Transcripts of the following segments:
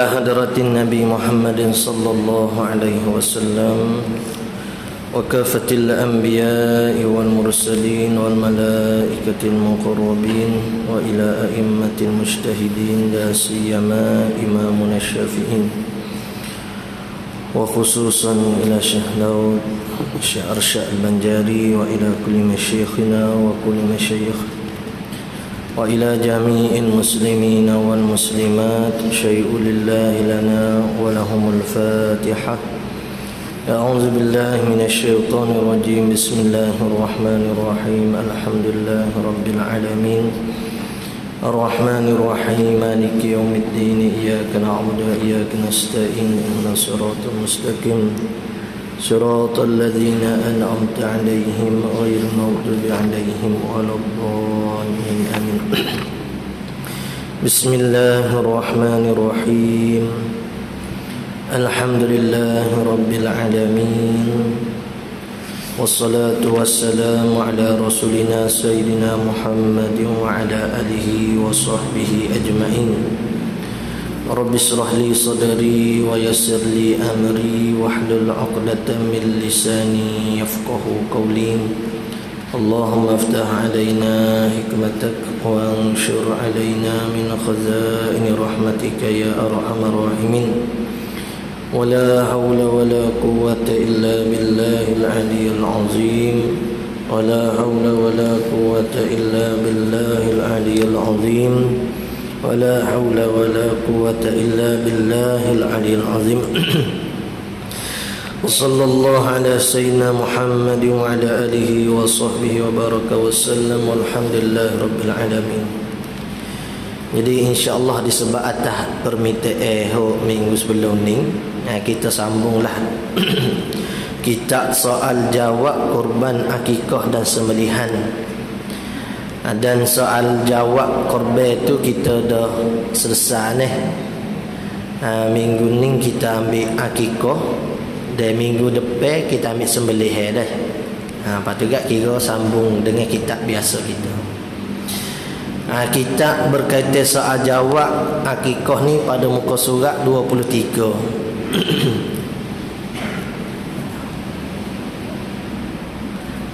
حضرة النبي محمد صلى الله عليه وسلم وكافة الأنبياء والمرسلين والملائكة المقربين وإلى أئمة المجتهدين لا سيما إمامنا الشافعي وخصوصا إلى شيخ داود الشيخ أرشاد البنجاري وإلى كل مشايخنا وكل مشايخ وإلى جميع المسلمين والمسلمات شيء لله لنا ولهم الفاتحة. أعوذ بالله من الشيطان الرجيم. بسم الله الرحمن الرحيم. الحمد لله رب العالمين الرحمن الرحيم مالك يوم الدين إياك نعبد وإياك نستعين اهدنا الصراط المستقيم صراط الذين أنعمت عليهم غير المغضوب عليهم ولا الضالين آمين. بسم الله الرحمن الرحيم. الحمد لله رب العالمين والصلاة والسلام على رسولنا سيدنا محمد وعلى آله وصحبه أجمعين. رب اشرح لي صدري ويسر لي أمري واحلل عقدة من لساني يفقه قولي. اللهم افتح علينا حكمتك وانشر علينا من خزائن رحمتك يا أرحم الراحمين. ولا حول ولا قوة إلا بالله العلي العظيم. ولا حول ولا قوة إلا بالله العلي العظيم. ولا حول ولا قوة إلا بالله العلي العظيم. وصلى الله على سيدنا محمد وعلى آله وصحبه وبارك وسلم والحمد لله رب العالمين. Jadi insya-Allah disebab atas permintaan minggu sebelum ni kita sambunglah kitab soal jawab kurban akikah dan sembelihan. Dan soal jawab korban itu kita dah selesai ni. Minggu ni kita ambil akikah dan minggu depan kita ambil sembelihan dah. Lepas tu kira sambung dengan kitab biasa kita. Kitab berkaitan soal jawab akikah ni pada muka surat 23.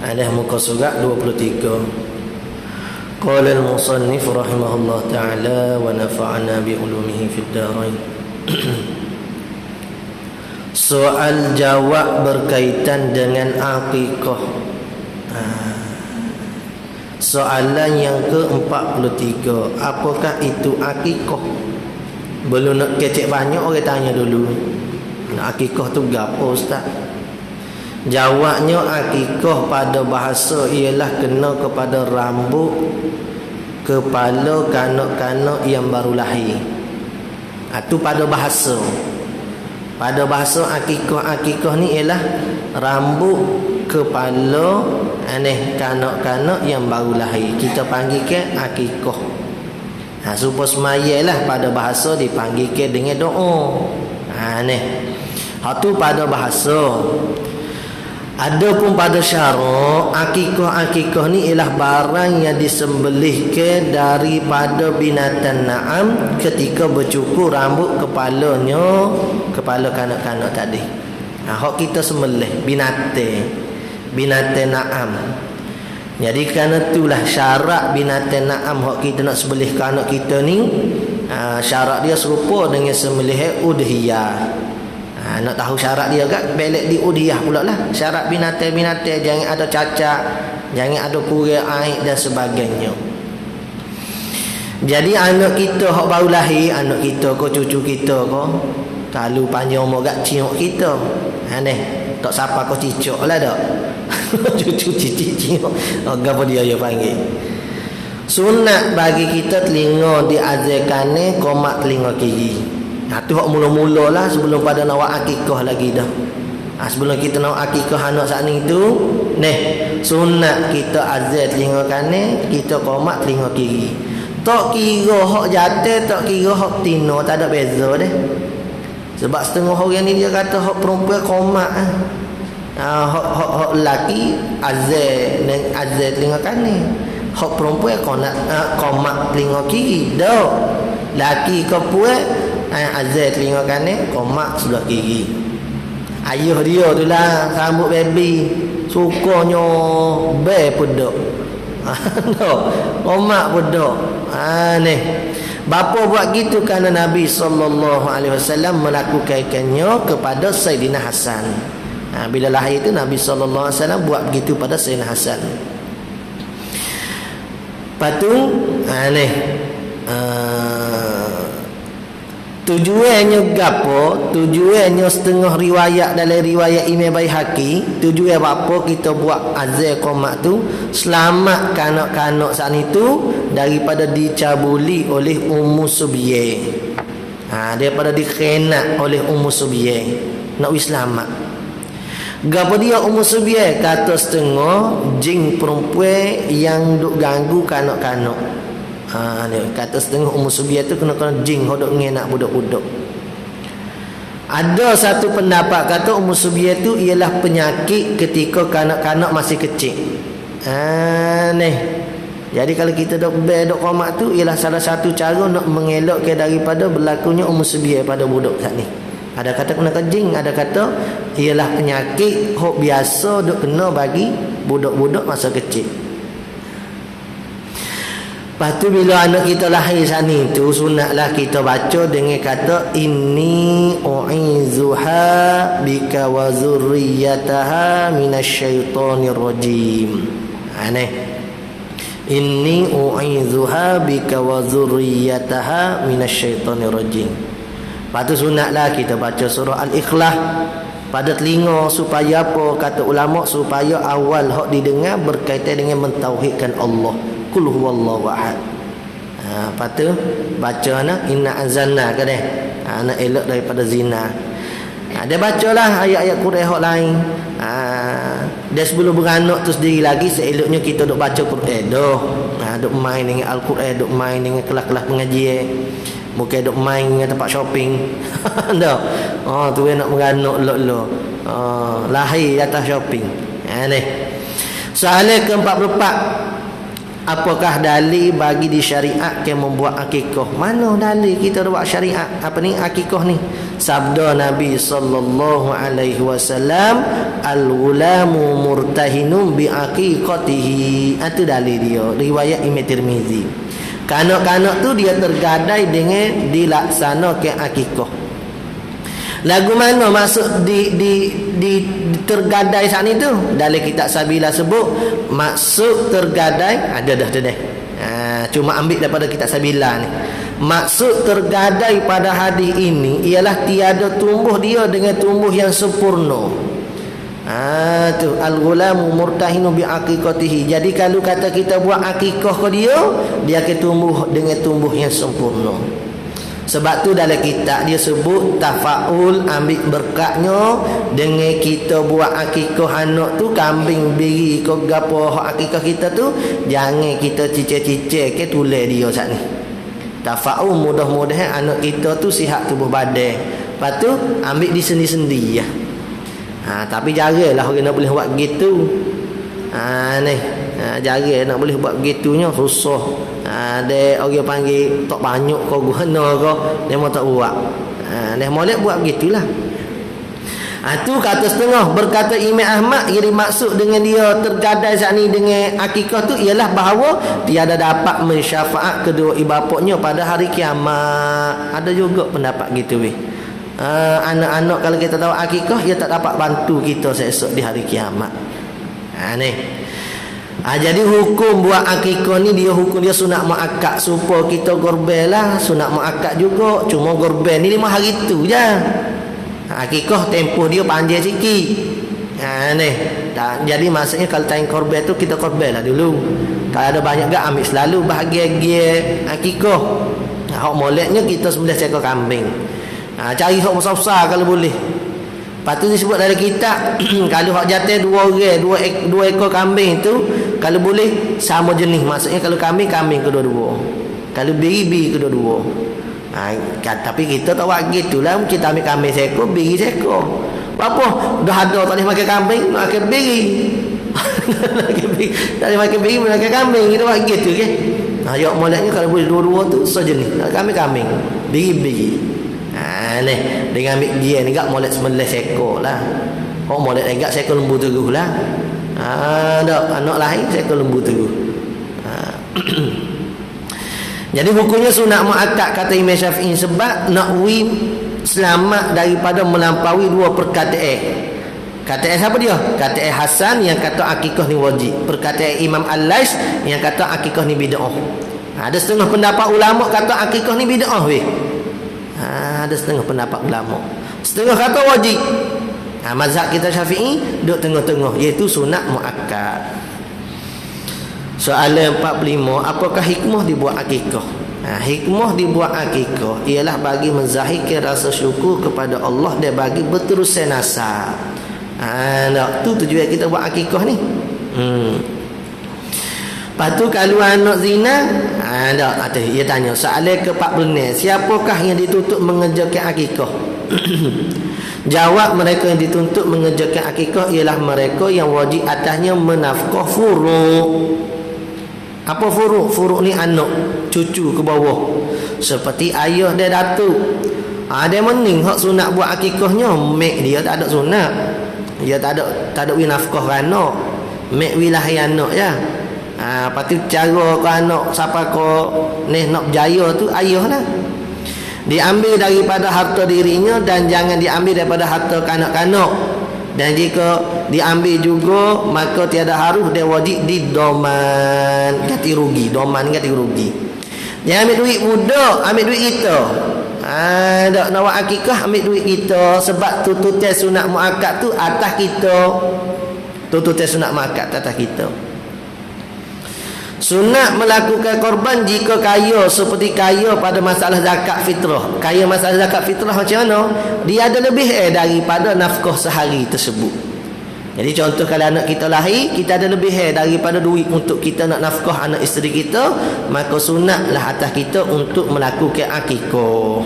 Ada muka surat 23. Qala al-musannif rahimahullah ta'ala wa nafa'ana bi ulumihi fid darain. Soal jawab berkaitan dengan akikah. Soalan yang ke-43, apakah itu akikah? Belum nak kecek banyak orang tanya dulu. Akikah tu gapo ustaz? Jawabnya akikah pada bahasa ialah kena kepada rambut kepala kanak-kanak yang baru lahir. Itu pada bahasa. Pada bahasa akikah ni ialah rambut kepala kanak-kanak yang baru lahir. Kita panggil ke akikah. Supaya semayalah pada bahasa dipanggil ke dengan doa. Itu pada bahasa. Adapun pada syarak, akikah ni ialah barang yang disembelihkan daripada binatang na'am ketika bercukur rambut kepalanya, kepala kanak-kanak tadi. Hak kita sembelih binatang na'am. Jadi kerana itulah syarat binatang na'am hak kita nak sembelih ke anak kita ni, syarat dia serupa dengan sembelih udhiyah. Nak tahu syarat dia kan, belek di udhiyah pula lah. Syarat binatang-binatang jangan ada cacat, jangan ada kurang air dan sebagainya. Jadi anak kita hak baru lahir, anak kita ko cucu kita ko, kalau panjang umur gak ciok kita. Tak siapa ko cicok lah dak. Cucu cicik ciok. Apa dia panggil? Sunat bagi kita telinga diazankan komat telinga kiri. Itu hak mula-mula lah sebelum pada nak akikah lagi dah. Sebelum kita nak akikah anak saat ni tu, sunat kita azan telinga kanan, kita qomat telinga kiri. Tak kira hak jatuh, tak kira hak tino, tak ada beza deh. Sebab setengah orang ni dia kata hak perempuan qomat. Hak lelaki azan telinga kanan. hak perempuan kau nak komak telinga kiri dah laki ke puan azan telinga kanan, komak sebelah kiri. Ayuh dia tu lah rambut baby, sukanya be pedok. No, komak pedok. Ni. Bapa buat gitu kerana Nabi SAW melakukannya kepada Sayyidina Hasan. Bila lahir itu Nabi SAW buat begitu pada Sayyidina Hasan. Lepas tu ni tujuannya gapo? Tujuannya setengah riwayat dalam riwayat Imam Baihaqi, tujuan apa kita buat azan qomat tu selamat kanak-kanak saat itu daripada dicabuli oleh Ummu Subiyyah. Daripada dikhianat oleh Ummu Subiyyah. Nak selamat. Gapo dia Ummu Subiyyah? Kata setengah jin perempuan yang duk ganggu kanak-kanak. Dia kata setengah Ummu Subiyyah tu kena jin hodok ngenak budak-budak. Ada satu pendapat kata Ummu Subiyyah tu ialah penyakit ketika kanak-kanak masih kecil. Jadi kalau kita dok qomat tu ialah salah satu cara nak mengelakkan daripada berlakunya Ummu Subiyyah pada budak saat ni. Ada kata kena jin, ada kata ialah penyakit hok biasa dok kena bagi budak-budak masa kecil. Lepas tu bila anak kita lahir saat ni tu sunatlah kita baca dengan kata inni u'izuha bika wa zurriyataha minasyaitonir rajim. Inni u'izuha bika wa zurriyataha minasyaitonir rajim. Lepas tu sunatlah kita baca surah Al-Ikhlas pada telinga supaya apa? Kata ulama supaya awal hak didengar berkaitan dengan mentauhidkan Allah. Qul huwallahu ahad. Lepas tu baca nak inna anzalna ke deh. Nak elak daripada zina. Dia bacalah ayat-ayat Quran hak lain. Dia sebelum beranak tu sendiri lagi seeloknya kita duk baca Quran dah. Duk main dengan Al-Quran, duk main dengan kelas-kelas pengajian. Bukan duk main dengan tempat shopping. Dah. Tu nak beranak elok-elok. Lahir atas shopping. Ni. Soalan ke-44. Apakah dalil bagi disyariatkan membuat akikah? Mana dalil kita buat syariat apa ni akikah ni? Sabda Nabi sallallahu alaihi wasallam, al-ghulamu murtahinun bi aqiqatihi. Itu dalil dia, riwayat Imam Tirmizi. Kanak-kanak tu dia tergadai dengan dilaksanakan akikah. Lagu mana maksud di tergadai saat ni tu? Dalam kitab Sabila sebut maksud tergadai ada dah. Cuma ambil daripada kitab Sabila ni. Maksud tergadai pada hadis ini ialah tiada tumbuh dia dengan tumbuh yang sempurna. Tu al-ghulamu murtahinu bi aqiqatihi. Jadi kalau kata kita buat akikah ke dia akan tumbuh dengan tumbuh yang sempurna. Sebab tu dalam kitab dia sebut tafaul, ambil berkatnya dengan kita buat akikah anak tu kambing biri ke gapo akikah kita tu jangan kita cicir-cicir ke tulis dia saat ni. Tafaul mudah-mudahan anak kita tu sihat tubuh badan. Lepas tu ambil di sendi-sendi ya. Tapi jagalah orang nak boleh buat gitu. Jaga nak boleh buat begitunya susah. Ada orang panggil tak banyak kau guna kau dia mau tak buat. Dia molek buat begitulah. Tu kata setengah berkata Imam Ahmad jadi maksud dengan dia tergadai saat ni dengan akikah tu ialah bahawa tiada dapat mensyafaat kedua ibu bapanya pada hari kiamat. Ada juga pendapat gitu weh. Anak-anak kalau kita tahu akikah dia tak dapat bantu kita esok di hari kiamat. Ni. Jadi hukum buat akikah ni dia hukum dia sunat muakkad supaya kita korban lah sunat muakkad juga. Cuma korban ni 5 hari tu je. Akikah tempoh dia panjang sikit. Ni. Jadi maksudnya kalau time korban tu kita korban lah dulu. Kalau ada banyak gak ambil selalu bahagian akikah. Hak moleknya kita sembelih seekor kambing. Cari hak besar-besar kalau boleh. Lepas tu disebut dalam kitab kalau hak jatah 2 orang, 2 ekor kambing tu kalau boleh sama jenis. Maksudnya kalau kambing kedua-dua. Kalau biri kedua-dua. Tapi kita tak buat gitulah. Kita ambil kambing seekor, biri seekor. Apa? Dah ada tak boleh makan kambing, nak makan biri. Tak boleh makan biri, makan kambing. Kita buat gitu ke? Ayat moleknya kalau boleh dua-dua tu sejenis. Kambing, biri-biri. Ni dengan ambil dia ni gak molek 19 ekor lah. Oh molek agak seekor lembu teguh lah. Dak anak lahir seekor lembu teguh. Jadi hukumnya sunat muakkad kata Imam Syafi'i sebab nak selamat daripada melampaui dua perkataan. Kataan siapa dia? Kataan Hasan yang kata akikah ni wajib. Perkataan Imam Al-Lais yang kata akikah ni bid'ah. Ada setengah pendapat ulama kata akikah ni bid'ah weh. Ada setengah pendapat ulama. Setengah kata wajib. Mazhab kita Syafi'i duduk tengah-tengah iaitu sunat muakkad. Soalan 45, apakah hikmah dibuat akikah? Hikmah dibuat akikah ialah bagi menzahirkan rasa syukur kepada Allah dan bagi berterusan nasab. Tu tujuan kita buat akikah ni. Lepas tu kalau anak zina, dia tanya soalan ke-14, siapakah yang dituntut mengerjakan akikah? Jawab, mereka yang dituntut mengerjakan akikah ialah mereka yang wajib atasnya menafkah furuk. Apa furuk? Furuk ni anak, cucu ke bawah. Seperti ayah dan datuk. Dia mending hak sunat buat akikahnya, mek dia tak ada sunat. Dia tak ada nafkah anak. Mek wilahi anak ya. Lepas tu cara ke anak siapa ko ni nak berjaya tu ayah lah. Diambil daripada harta dirinya dan jangan diambil daripada harta kanak-kanak. Dan jika diambil juga maka tiada harus dia wajib didoman ganti rugi. Doman ganti rugi. Dia ambil duit budak, ambil duit kita. Nak buat akikah ambil duit kita sebab tututan sunat muakkad tu atas kita. Tututan sunat muakkad atas kita. Sunat melakukan korban jika kaya seperti kaya pada masalah zakat fitrah. Kaya masalah zakat fitrah macam mana? Dia ada lebih daripada nafkah sehari tersebut. Jadi contoh kalau anak kita lahir, kita ada lebih daripada duit untuk kita nak nafkah anak isteri kita, maka sunatlah atas kita untuk melakukan akikah.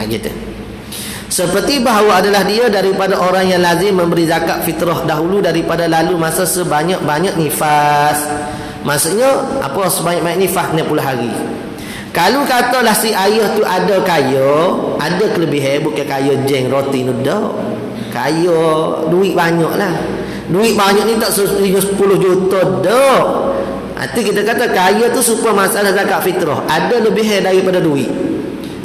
Gitu. Seperti bahawa adalah dia daripada orang yang lazim memberi zakat fitrah dahulu daripada lalu masa sebanyak-banyak nifas. Maksudnya apa sebanyak-banyak nifas 60 hari. Kalau katalah si ayah tu ada kaya, ada kelebihan, bukan kaya jeng roti tu dah. Kaya duit banyak lah. Duit banyak ni tak 10 juta dah. Itu kita kata kaya tu supaya masalah zakat fitrah. Ada lebih daripada duit.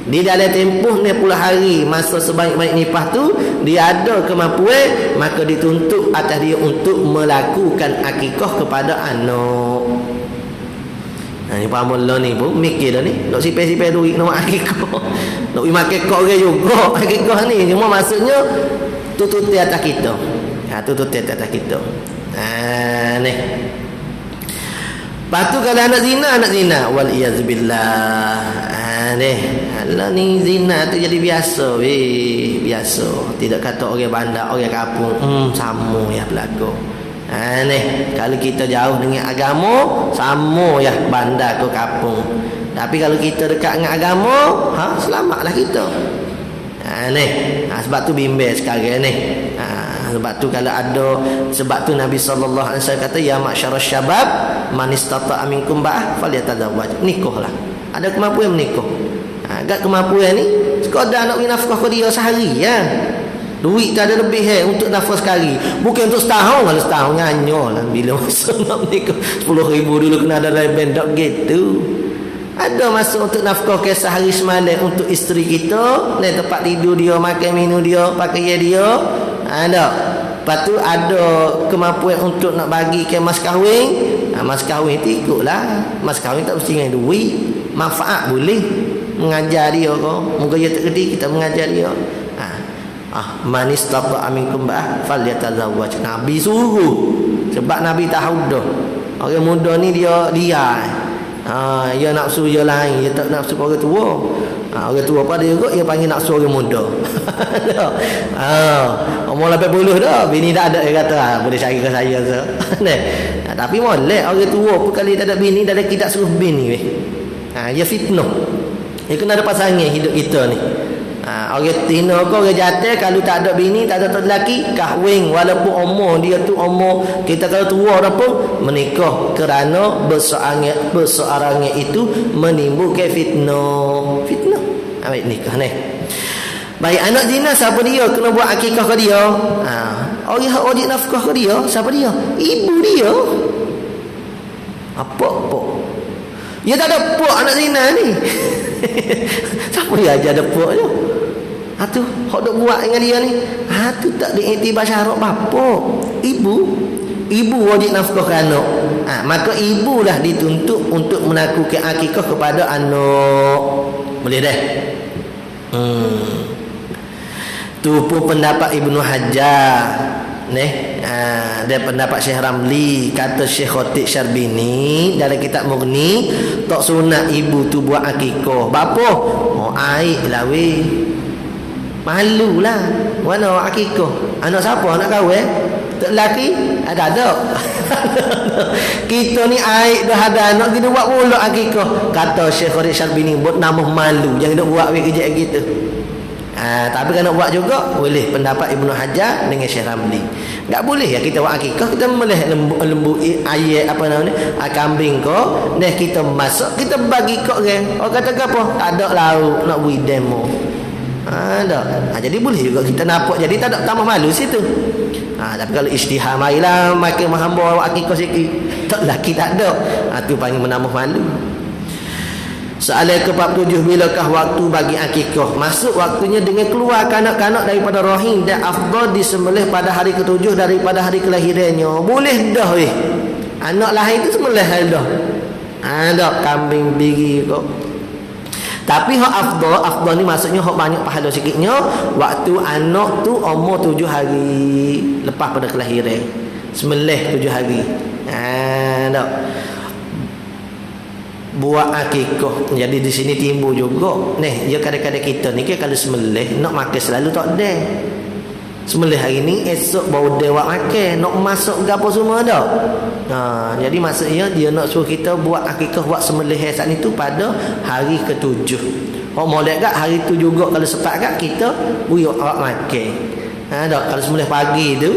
Di dalam tempoh 60 hari masa sebanyak-banyak nifas tu dia ada kemampuan, maka dituntut atas dia untuk melakukan akikah kepada anak. Ni pamula ni pun mikir dah ni, nak sipir-sipir duit nak akikah. Nak pergi makan kok orang juga akikah ni. Cuma maksudnya tuntut atas kita. Tuntut atas kita. Ni. Lepas tu kalau anak zina wal iyazbillah. Alah ni zina tu jadi biasa biasa. Tidak kata orang bandar, orang kampung sama ya berlaku. Kalau kita jauh dengan agama, sama ya bandar ke kampung. Tapi kalau kita dekat dengan agama, selamatlah kita. Sebab tu bimbang sekarang ni. Sebab tu kalau ada, sebab tu Nabi SAW kata ya ma'syarasy syabab man istata'a minkum ba'ah falyatazawwaj. Nikahlah. Ada kemampuan menikah. Agak kemampuan ni sekadar nak bagi nafkah ke dia sehari ya. Duit tak ada lebih untuk nafkah sekali. Bukan untuk setahun. Kalau setahun nganyolah bila masa nak menikah 10,000 dulu kena ada dalam bendok gitu. Ada masa untuk nafkah ke sehari semalam untuk isteri kita, tempat tidur dia, makan minum dia, pakaian dia. Ada. Lepas tu ada kemampuan untuk nak bagi ke mas kahwin. Mas kahwin tu ikutlah. Mas kahwin tak mesti dengan duit. Manfaat boleh. Mengajar dia ke. Moga dia tak kerti, kita mengajar dia. Man istata'a minkum ba'ah falyatazawwaj. Nabi suruh. Sebab Nabi tahu dah. Orang muda ni dia dia nafsu dia lain, dia tak nafsu orang tua. Orang tua pada juga dia panggil nafsu orang muda. Umur 80 dah, bini tak ada, dia kata boleh cari ke saya ke. Tapi molek orang tua pun kali tak ada bini, dah kita suruh bini weh. Dia fitnah. Dia kena ada pasangan hidup kita ni. Orang tina ke orang jatuh kalau tak ada bini, tak ada lelaki, kahwin walaupun umur dia tu umur kita kalau tua dah pun menikah kerana berseorangan itu menimbulkan fitnah. Ambil nikah ni. Baik, anak zina siapa dia kena buat akikah ke dia? Orang hak wajib nafkah ke dia, siapa dia? Ibu dia. Apa? Dia tak ada pok anak zina ni. Siapa dia ajar ada pok je? Tu hak dok buat dengan dia ni. Tu tak diiktibar syarat bapa. Ibu wajib nafkah ke anak. Maka ibulah dituntut untuk melakukan akikah kepada anak. Boleh dah. Tu pun pendapat Ibnu Hajar. Dia pendapat Syekh Ramli. Kata Syekh Khatib Syarbini dalam kitab Mughni, tak sunat ibu tu buat akikah. Bapa mau air lah weh. Malulah. Mana akikah? Anak siapa? Anak kau tak lelaki? Ada. Kita ni air dah ada anak kita buat pula akikah. Kata Syekh Khatib Syarbini, buat nama malu. Jangan nak buat kerja gitu. Tapi kalau nak buat juga boleh, pendapat Ibnu Hajar dengan Syekh Ramli. Tak boleh ya kita buat akikah, kita meleh lembu ayat apa namanya, kambing kau, dah kita masak, kita bagi kau orang. Orang kata apa? Tak ada lauk nak buat demo. Ada. Jadi boleh juga kita nampak, jadi tak ada tambah malu situ. Tapi kalau isytihar marilah makin hamba buat akikah sikit. Tak laki tak ada. Tu panggil menambah malu. Soalan ke-47, bilakah waktu bagi akikah? Masuk waktunya dengan keluar kanak-kanak daripada rahim, dan afdal disembelih pada hari ke-7 daripada hari kelahirannya. Boleh dah weh. Anak lahir tu sembelih dah. Ada kambing biri kok. Tapi hak afdal ni maksudnya hak banyak pahala sikitnya waktu anak tu umur 7 hari lepas pada kelahiran. Sembelih 7 hari. Ada buat akikah. Jadi di sini timbul juga ya kadang-kadang kita ni kalau sembelih nak makan selalu tak ada. Sembelih hari ni esok baru dia buat makan, nak masuk ke apa semua dah. Jadi maksudnya dia nak suruh kita buat akikah, buat sembelih saat itu pada hari ke-7. Molek kat hari tu juga kalau sempat kat kita buat makan. Kalau sembelih pagi tu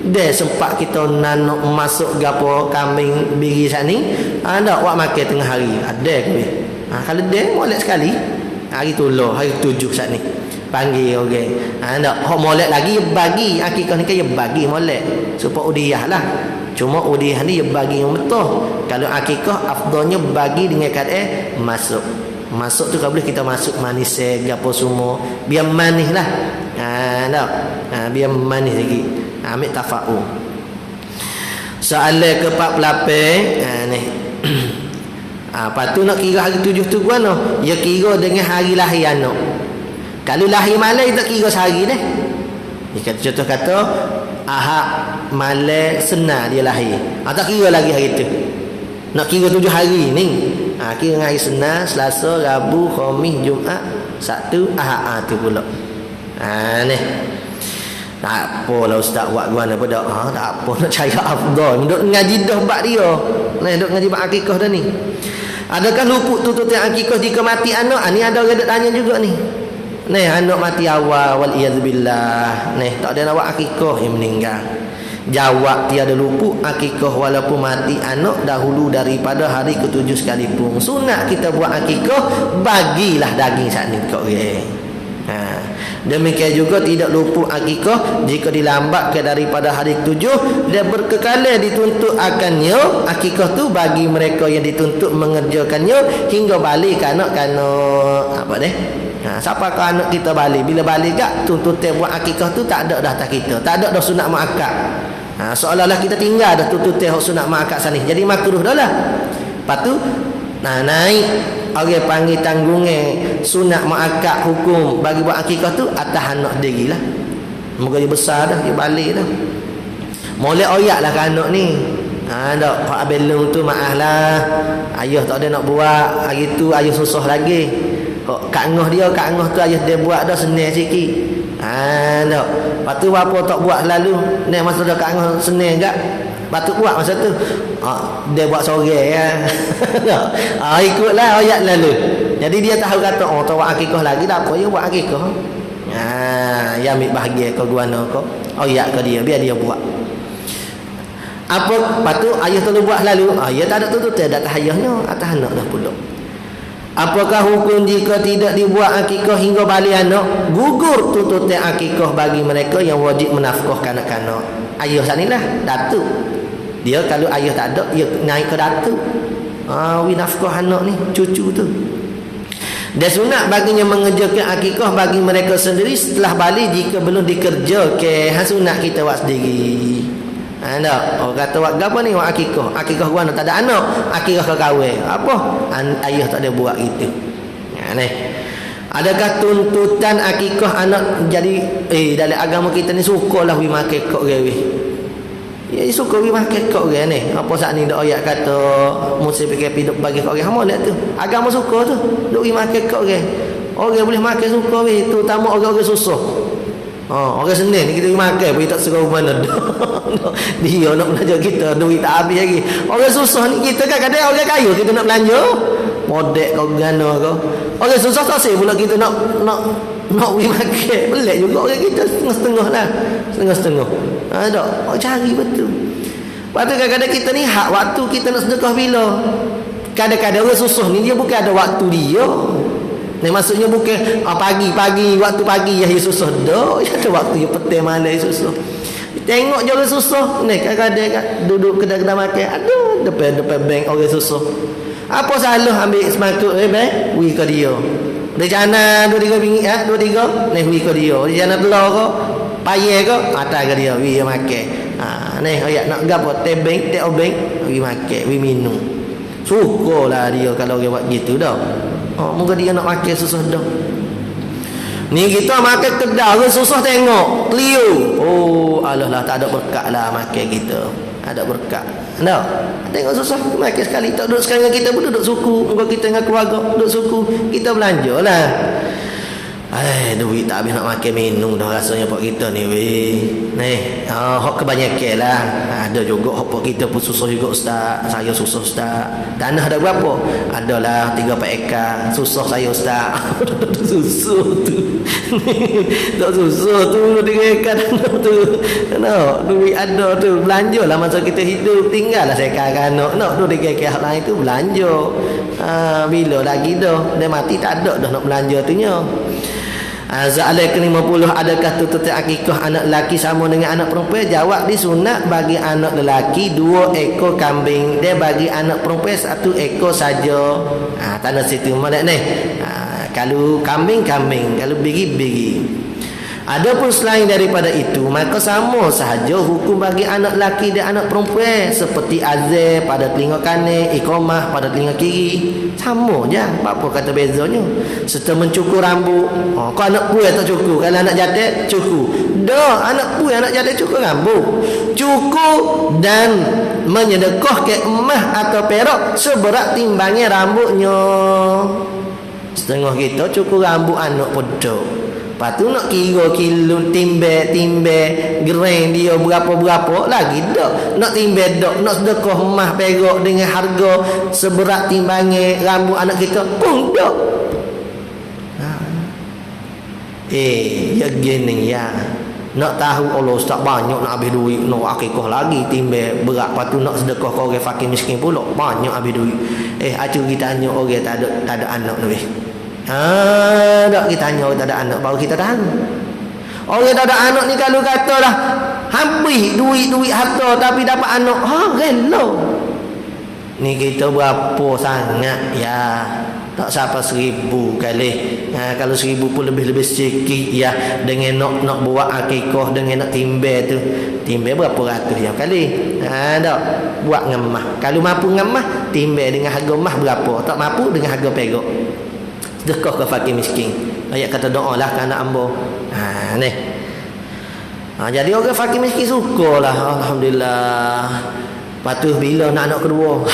dia sempat kita nak masuk gapo kambing biri saat ni, ada buat makan tengah hari ada ke. Kalau dia molek sekali hari tu lah, hari 7 saat ni panggil okey. Ada hok molek lagi bagi akikah ni kan bagi molek supaya udiah lah. Cuma udiah ni bagi yang betul. Kalau akikah afdalnya bagi dengan keadaan masuk tu kalau boleh kita masuk manis gapo semua biar manis lah. Biar manis lagi. Ambil tafa'u. Soalan ke-48 ni. Apa tu nak kira hari 7 tu mana? Ya kira dengan hari lahir anak. Kalau lahir malam tak kira sehari dah. Contoh kata Ahad malam senang dia lahir. Tak kira lagi hari tu. Nak kira 7 hari ni. Kira hari senang, Selasa, Rabu, Khamis, Jumaat, Sabtu, Ahad tu pula. Ni. Tak apalah ustaz buat gua apa dak. Tak apa nak cari afdal. Duk ngaji dah bab dia. Duk ngaji bab akikah dah ni. Adakah luput tututan akikah jika mati anak? Ni ada orang tanya juga ni. Anak mati awal wal iyadzubillah. Tak ada nak buat akikah yang meninggal. Jawab tiada luput akikah walaupun mati anak dahulu daripada hari ke-7 sekalipun. Sunat kita buat akikah, bagilah daging saat ni kau demikian juga tidak luput akikah jika dilambatkan daripada hari ke-7 dan berkekalan dituntut akannya akikah tu bagi mereka yang dituntut mengerjakannya hingga balik kanak-kanak. Apa deh? Siapa ke anak kita balik? Bila balik gak tuntutan buat akikah tu tak ada dah atas kita. Tak ada dah sunat muakkad. Seolah-olah kita tinggal dah tuntutan sunat muakkad sana. Jadi makruh dah lah. Lepas tu naik orang panggil tanggungnya sunat muakkad hukum bagi buat akikah tu atas anak diri lah. Moga dia besar dah, dia balik dah. Molek oyak lah ke anak ni. Tak, Pak Abelung tu maaf lah. Ayah tak ada nak buat. Hari tu ayah susah lagi. Kak Ngoh tu ayah dia buat dah senang sikit. Tak. Lepas tu apa tak buat selalu. Ni masa dah Kak Ngoh senang gak. Patut buat masa tu. Dia buat sore ya. Ikutlah ayat lalu. Jadi dia tahu kata tak buat akikah lagi tak apa, dia buat akikah. Ya ambil bahagia kau guana kau. Ayat ke dia biar dia buat. Apa patut ayah tu buat lalu. Ya tak ada tu tak ada ayahnya atas anak dah pula. Apakah hukum jika tidak dibuat akikah hingga balik anak? Gugur tuntutan akikah bagi mereka yang wajib menafkahkan kanak-kanak. Ayah sanilah datuk. Dia kalau ayah tak ada, dia naik ke datuk. Wi nafkah anak ni, cucu tu. Dan sunat baginya mengerjakan akikah bagi mereka sendiri setelah balik jika belum dikerjakan. Sunat kita buat sendiri. Tak? Orang kata buat apa ni? Buat akikah. Akikah gua tak ada anak. Akikah ke kahwin. Apa? Ayah tak ada buat gitu. Ni. Adakah tuntutan akikah anak jadi dalam agama kita ni sukalah wi makan kok gawe. Ya suka wi makan kok gawe ni. Apa saat ni dak ayat kata musim PKP duk bagi kok gawe. Hamo lihat tu. Agama suka tu. Duk wi makan kok gawe. Orang boleh makan suka wi, terutama orang-orang susah. Orang Senin ni kita makan pun tak suruh mana dia nak belanja kita duit tak habis lagi. Orang susah ni kita kan kadang orang kaya kita nak belanja modek kau gana kau. Orang susah tak sih pula kita nak pergi makan. Pelik juga orang kita setengah-setengah lah. Setengah-setengah. Tak. Cari betul. Lepas tu kadang-kadang kita ni hak waktu kita nak sedekah bila. Kadang-kadang orang susah ni dia bukan ada waktu dia. Ni maksudnya bukan pagi waktu pagi yang susah dah, ada waktu yang petang malam susah. Tengok je orang susah ni kadang-kadang duduk kedai-kedai makan, aduh depan bank orang susah. Apa salah ambil semakut bank wi ke dia. Rencana 2-3 ringgit 2-3 ni wi ke dia. Rencana telur ke payah ke atas ke dia wi makan. Ni ayat nak gapo teh bank wi makan wi minum. Sukalah dia kalau dia buat gitu dah. Moga dia nak makan susah dah. Ni kita makan kedai orang susah tengok Clio. Alah tak ada berkat lah makan kita. Ada berkat. Tak? Tengok susah makan sekali tak duduk sekali dengan kita pun duduk suku. Moga kita dengan keluarga duduk suku, kita belanja lah. Duit tak habis nak makan minum dah rasanya pak kita ni weh. Ni, hok kebanyakan lah. Ada juga hok pak kita pun susah juga ustaz. Saya susah ustaz. Tanah ada berapa? Adalah 3-4 ekar. Susah saya ustaz. Susah tu. Tak susah tu 3 ekar tanah tu. Duit ada tu. Belanja lah masa kita hidup. Tinggallah saya kakak anak. 2-3 ekar lain tu belanja. Bila lagi dah. Dia mati tak ada dah nak belanja tu nya. Soalan ke-50, adakah tuntutan akikah anak lelaki sama dengan anak perempuan? Jawab, disunat bagi anak lelaki 2 ekor kambing, dia bagi anak perempuan 1 ekor saja. Tanda situ malak ni. Kalau kambing, kalau bigi. Adapun selain daripada itu, maka sama sahaja hukum bagi anak lelaki dan anak perempuan, seperti azan pada telinga kanan, iqamah pada telinga kiri. Sama je. Apa kata bezanya? Serta mencukur rambut. Kau anak puan tak cukur, kalau anak jatuh cukur. Dah, anak puan anak jatuh cukur rambut. Cukur dan menyedekahkan emas atau perak seberat timbangnya rambutnya. Setengah kita cukur rambut anak pedok. Lepas tu nak kira kilo timbe gereng dia berapa lagi dak. Nak timbe dak, nak sedekah emas perak dengan harga seberat timbangnya rambut anak kita pun dak. Ya gini ya. Nak tahu Allah ustaz banyak nak habis duit, nak akikah lagi timbe berat. Lepas tu nak sedekah ke orang fakir miskin pula banyak habis duit. Acu kita tanya orang tak ada anak ni. Tak kita tanya orang tak ada anak baru kita tahu. Orang tak ada anak ni kalau kata dah hampir duit harta tapi dapat anak, rela. Ni kita berapa sangat ya. Tak sampai 1000 kali. Kalau 1000 pun lebih sikit ya. Dengan nak buat akikah dengan nak timbe tu. Timbe berapa ratus ya kali. Tak buat ngemah. Kalau mampu ngemah, timbe dengan harga emas berapa? Tak mampu dengan harga perak. Sedekah ke fakir miskin. Ayat kata doa lah ke anak ambo. Ni. Jadi orang fakir miskin sukalah. Alhamdulillah. Patuh bila nak anak kedua.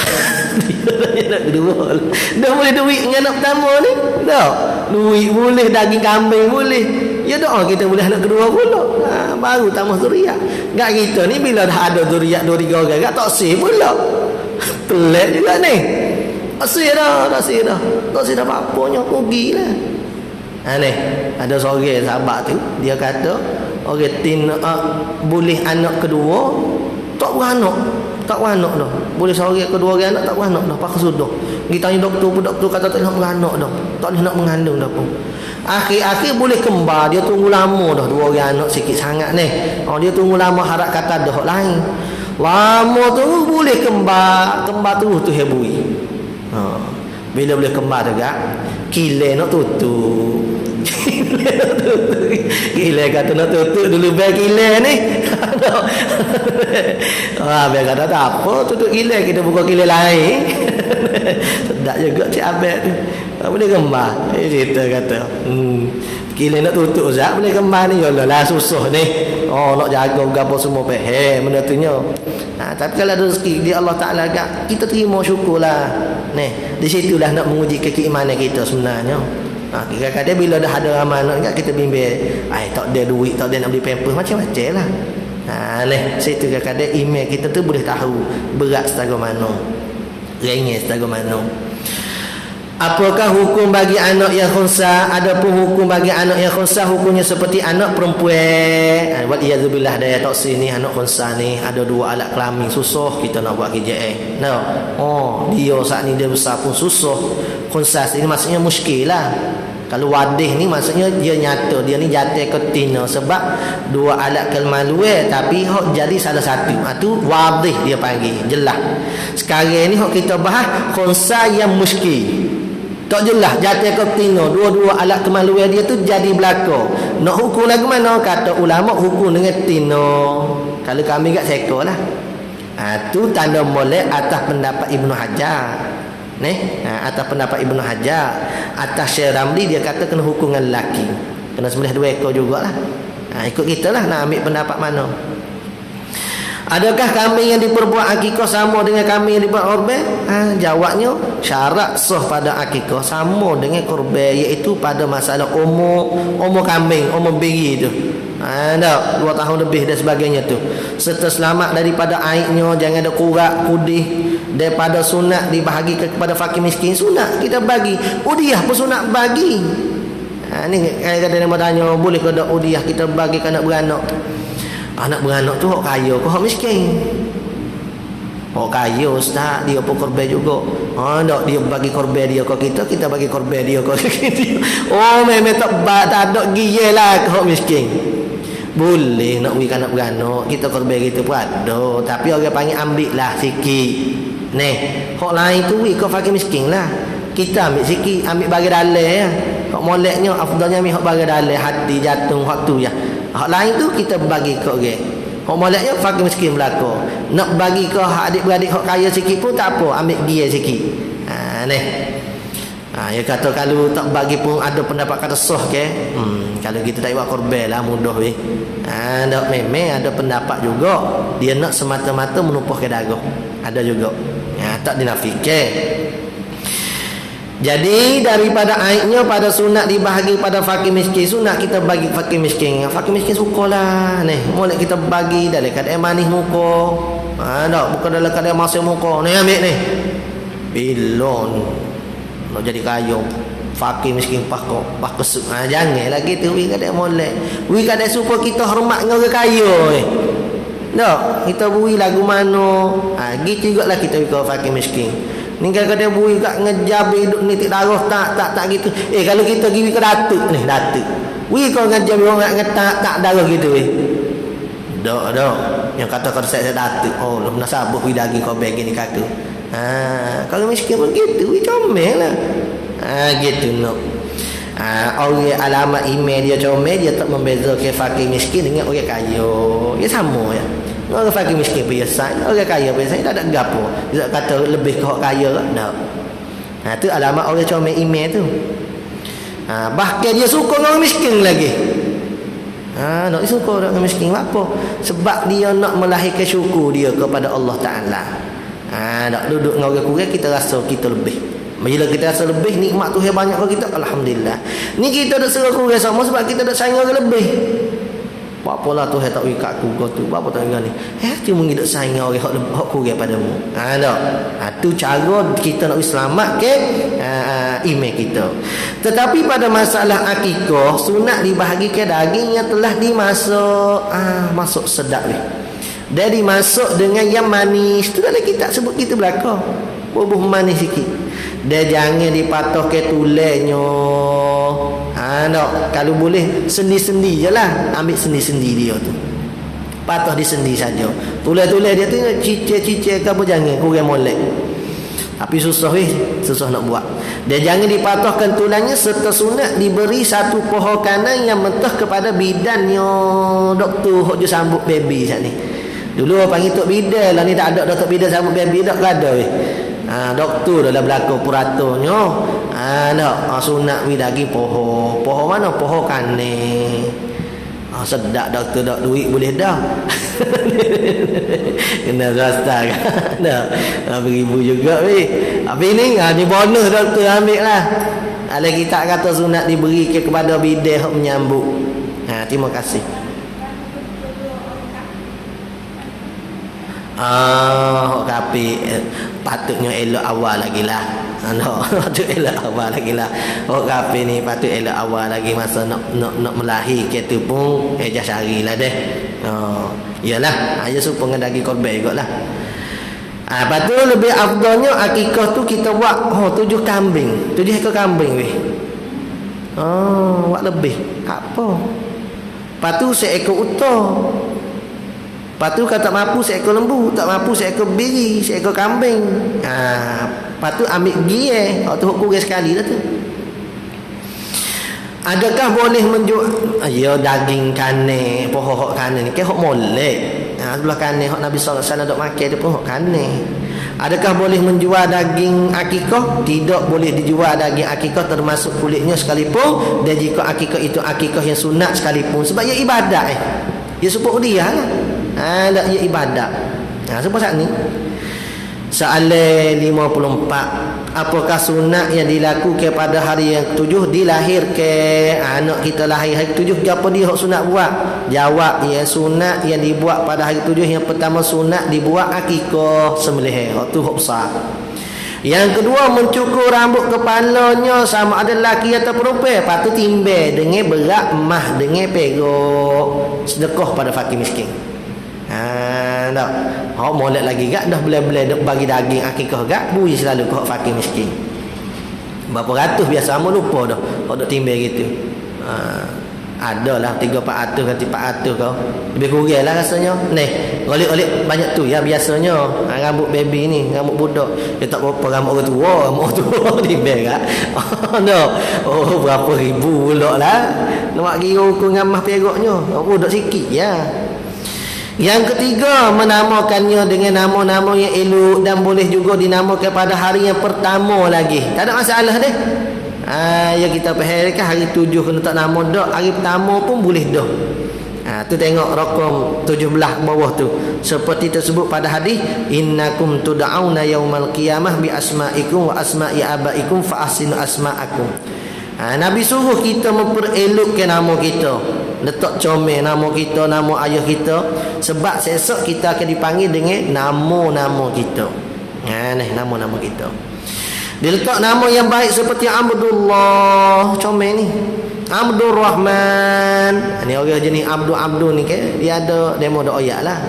Anak kedua. Dah boleh duit dengan anak pertama ni. Dah. Duit boleh, daging kambing boleh. Ya doa kita boleh anak kedua pula. Baru tambah zuriat. Gak kita ni bila dah ada zuriat 2-3 orang, gak tak sih pula. Pelik juga ni. Tak sih dah. Tak sih dah apa-apanya. Rugilah. Ni. Ada seorang sahabat tu. Dia kata, orang tin boleh anak kedua, tak beranak. tak beranak dah. Boleh seorang ke dua orang anak tak beranak dah, pakai sudah. Kita tanya doktor pun, doktor kata tak nak beranak dah. Tak boleh nak mengandung dah pun. Akhir-akhir boleh kembar, dia tunggu lama dah dua orang anak sikit sangat ni. Dia tunggu lama harap kata dah lain. Lama tu boleh kembar tu hebui. Bila boleh kembar tu gak, kilat nak tutup. Kilat kata nak tutup dulu biar kilat ni. Biar kata tak apa tutup kilat, kita buka kilat lain. Tak juga cik abang tu. Boleh kembar. Cerita kata. Kilat nak tutup Ustaz boleh kembar ni. Yalah susah ni. Nak jaga gapo semua benda tu nya. Tapi kalau ada rezeki di Allah Taala agak kita terima syukurlah. Di situlah nak menguji keimanan kita sebenarnya. Kadang-kadang bila dah ada amanah kita bimbang, tak ada duit, tak ada nak beli pampers macam-macam lah. Situ kadang-kadang iman kita tu boleh tahu berat setara mana, ringan setara mana. Apakah hukum bagi anak yang khunsa? Adapun hukum bagi anak yang khunsa, hukumnya seperti anak perempuan. Wal iyadzubillah, daya toksi ni anak khunsa ni ada dua alat kelamin, susah kita nak buat KJA. Dia saat ni dia besar pun susah. Khunsa ini maksudnya muskil lah. Kalau wadih ni maksudnya dia nyata, dia ni jatuh ke tina sebab dua alat kemaluan tapi hok jadi salah satu. Tu wadih dia panggil, jelas. Sekarang ni hok kita bahas khunsa yang muskil. Tak jelas jatuh ke tina, dua-dua alat kemaluan dia tu jadi belaka. Nak hukum lagu mana? Kata ulama hukum dengan tina. Kalau kami kat seko lah. Tu tanda molek atas pendapat Ibnu Hajar. Atas pendapat Ibnu Hajar, atas Syekh Ramli dia kata kena hukum dengan lelaki. Kena sembelih dua ekor jugalah. Ikut kita lah nak ambil pendapat mana. Adakah kambing yang diperbuat akikah sama dengan kambing yang diperbuat korban? Jawabnya syarat sah pada akikah sama dengan korban, iaitu pada masalah umur kambing, umur biri tu. 2 tahun lebih dan sebagainya tu. Serta selamat daripada aibnya, jangan ada kurak, kudih. Daripada sunat dibahagikan kepada fakir miskin, sunat kita bagi. Udiah pun sunat bagi. Ni kadang-kadang dia tanya, boleh ke tak udiah kita bagi ke anak beranak? Anak beranak tu hak kaya ke hak miskin? Hak kaya ustaz, dia pun korban juga. Tak, dia bagi korban dia ke kita, kita bagi korban dia ke kita. Memang tak ada giyah lah ke hak miskin. Boleh nak bagi anak beranak, kita korban kita pun ada. Tapi orang panggil ambil lah sikit. Hak lain tu wik ke fakir miskin lah. Kita ambil sikit, ambil bagi dalai ya. Hak moleknya afdalnya ambil hak bagi dalai, hati jantung hak tu ya. Hak lain tu kita bagi ke orang. Hak moleknya fakir miskin belaka. Nak bagi ke hak adik-beradik hak kaya sikit pun tak apa, ambil dia sikit. Ya kata kalau tak bagi pun ada pendapat kata sah ke? Kalau kita tak buat korban lah mudah weh. Tak, memang ada pendapat juga dia nak semata-mata menumpahkan darah. Ada juga. Tak dinafikan. Jadi daripada aibnya pada sunat dibahagi pada fakir miskin, sunat kita bagi fakir miskin. Fakir miskin sukalah mulai kita bagi dalam keadaan manis muka. Bukan dalam keadaan masih muka. Ambil ni. Belon nak jadi kaya. Fakir miskin pak kesuk. Janganlah gitu wi kadang molek. Wi kadang supaya kita hormat dengan orang kaya. Kita bui lagu mana. Gitu jugalah kita ke fakir miskin. Ni kadang-kadang bui kat ngejabi hidup ni tak darah tak gitu. Kalau kita pergi ke datuk ni, datuk. Wi kau ngejabi orang tak darah gitu dak. Yang kata saya datuk. Lu nak sabuh wi daging kau bagi ni kata. Kalau miskin pun gitu, wi comel lah. Gitu no. Orang alamat email dia comel, dia tak membezakan fakir miskin dengan orang kaya. Dia sama ya. Orang fakir miskin biasa, orang kaya biasa, tak ada gapo. Dia kata lebih ke orang kaya tak. Tu alamat orang comel email tu. Bahkan dia suka orang miskin lagi. Nak suka orang miskin apa? Sebab dia nak melahirkan syukur dia kepada Allah Taala. Nak duduk dengan orang kurang kita rasa kita lebih. Bila kita rasa lebih, nikmat Tuhan banyak ke kita, alhamdulillah. Ni kita dah serah kurang sama sebab kita dah sayang orang lebih. Apalah Tuhan tak ikat aku kau tu, apa tak ni. Tu mungkin dak sayang orang hak kurang padamu. Tu cara kita nak selamat ke iman kita. Tetapi pada masalah akikah, sunat dibahagikan daging yang telah dimasuk masuk sedap ni. Dia dimasuk dengan yang manis. Tu dalam kitab sebut kita belakang. Bubuh manis sikit. Dia jangan dipatah ke tulangnya. Tak. Kalau boleh sendi-sendi je lah. Ambil sendi-sendi dia tu. Patah di sendi saja. Tulang-tulang dia tu cicir-cicir ke apa jangan. Kurang molek. Tapi susah susah nak buat. Dia jangan dipatahkan tulangnya serta sunat diberi satu pohon kanan yang mentah kepada bidannya. Doktor hok je sambut baby saat ni. Dulu orang panggil tok bidan lah ni, tak ada doktor bidan sambut baby dak ada doktor dah berlaku puratornya. Sunat wi lagi pohon. Pohon mana? Pohon kanan. Sedap doktor dak duit boleh dah. Kena swasta kan. Dah. Beribu juga weh. Habis ni bonus doktor ambil lah. Ada kita kata sunat diberi kepada bidan hok menyambut. Terima kasih. Hok kapi patutnya elok awal lagi lah. Patut elok awal lagi lah. Hok kapi ni patut elok awal lagi masa nak melahir ke tu pun ejah sehari lah deh. Iyalah, aja supaya daging korban jugaklah. Lepas tu lebih afdalnya akikah tu kita buat 7 kambing. 7 ekor kambing weh. Buat lebih. Apa? Lepas tu seekor utuh. Lepas tu kalau tak mampu seekor lembu, tak mampu seekor biri, seekor kambing. Lepas tu ambil gie, waktu kurang sekali dah tu. Adakah boleh menjual daging kanen, pohon kanen ni ke hok molek. Sebelah kanen hok Nabi sallallahu alaihi wasallam dok makan dia pun hok kanen. Adakah boleh menjual daging akikah? Tidak boleh dijual daging akikah termasuk kulitnya sekalipun, dan jika akikah itu akikah yang sunat sekalipun, sebab ia ibadat dia support dia lah. Tak ia ibadat. Sebab saat ni soalan 54, apakah sunat yang dilakukan pada hari yang ke-7 dilahirkan anak kita lahir hari ke-7? Apa dia hok sunat buat? Jawab, ya sunat yang dibuat pada hari ke-7 yang pertama sunat dibuat akikah sembelih. Hok tu hok besar. Yang kedua mencukur rambut kepalanya sama ada lelaki atau perempuan. Lepas tu timbang dengan berat mah dengan perok sedekah pada fakir miskin. Tak. Hok molek lagi gak dah belai-belai dak bagi daging akikah gak bui selalu ke hok fakir miskin. Berapa ratus biasa amu lupa dah. Hok dak timbang gitu. Adalah 300-400 ganti 400 kau. Lebih kurang lah rasanya. Olik-olik banyak tu ya biasanya. Rambut baby ni, rambut budak. Dia tak berapa rambut orang tua, rambut tua timbang gak. Berapa ribu pula lah. Nak kira ukur ngamah peroknya. Budak sikit ya. Yang ketiga, menamakannya dengan nama-nama yang elok dan boleh juga dinamakan pada hari yang pertama lagi. Tak ada masalah deh. Ya kita faham kan hari 7 kena tak nama dak, hari pertama pun boleh dah. Tu tengok rakam 17 bawah tu. Seperti tersebut pada hadis, innakum tud'auna yaumal qiyamah bi asma'ikum wa asma'i abaikum fa ahsinu asma'akum. Nabi suruh kita memperelokkan nama kita. Letak comel nama kita, nama ayah kita, sebab esok kita akan dipanggil dengan nama-nama kita. Nama-nama kita. Dia letak nama yang baik seperti Abdullah, comel ni. Abdul Rahman. Ni orang jenis Abdul ni ke, dia ada demo dak ayat lah.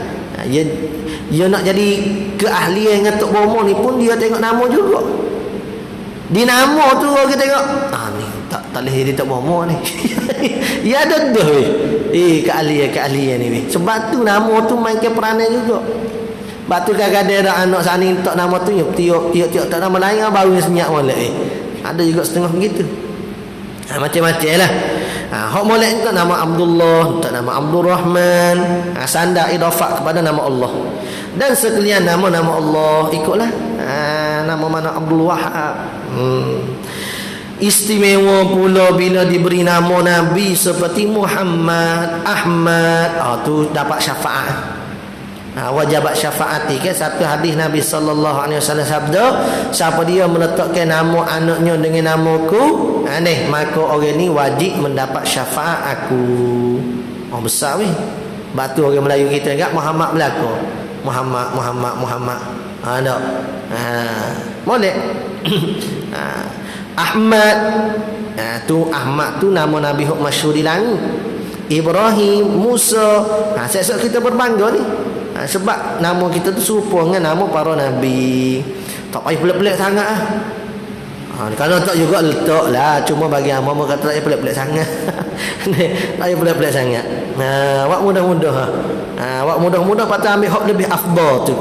Dia nak jadi keahlian dengan tok bomo ni pun dia tengok nama juga. Di nama tu orang tengok, ni tak boleh jadi tok bomo ni. Ya ada dah keahlian ni. Sebab tu nama tu main ke peranan juga. Sebab tu kadang-kadang ada anak sani tak nama tu tiap tak nama lain baru senyap molek. Ada juga setengah begitu. Macam-macam lah. Hak molek tak nama Abdullah, tak nama Abdul Rahman. Sandar idafah kepada nama Allah. Dan sekalian nama-nama Allah ikutlah. Nama mana Abdul Wahab. Istimewa pula bila diberi nama Nabi seperti Muhammad, Ahmad, tu dapat syafaat. Wajibat syafaati kan satu hadis Nabi sallallahu alaihi wasallam sabda, siapa dia meletakkan nama anaknya dengan namaku, maka orang ni wajib mendapat syafaat aku. Besar weh. Batu orang Melayu kita enggak Muhammad belaka. Muhammad. Tak. Molek. Ahmad. Tu Ahmad tu nama Nabi hok masyhur di langit. Ibrahim, Musa. Sesuatu kita berbangga ni. Sebab nama kita tu serupa dengan nama para nabi. Tak payah pelik-pelik sangat ah. Kalau tak juga letak lah. Cuma bagi hamba kata tak payah pelik-pelik sangat. Tak payah pelik-pelik sangat. Wak mudah-mudah. Wak mudah-mudah patut ambil hak lebih afdal tu.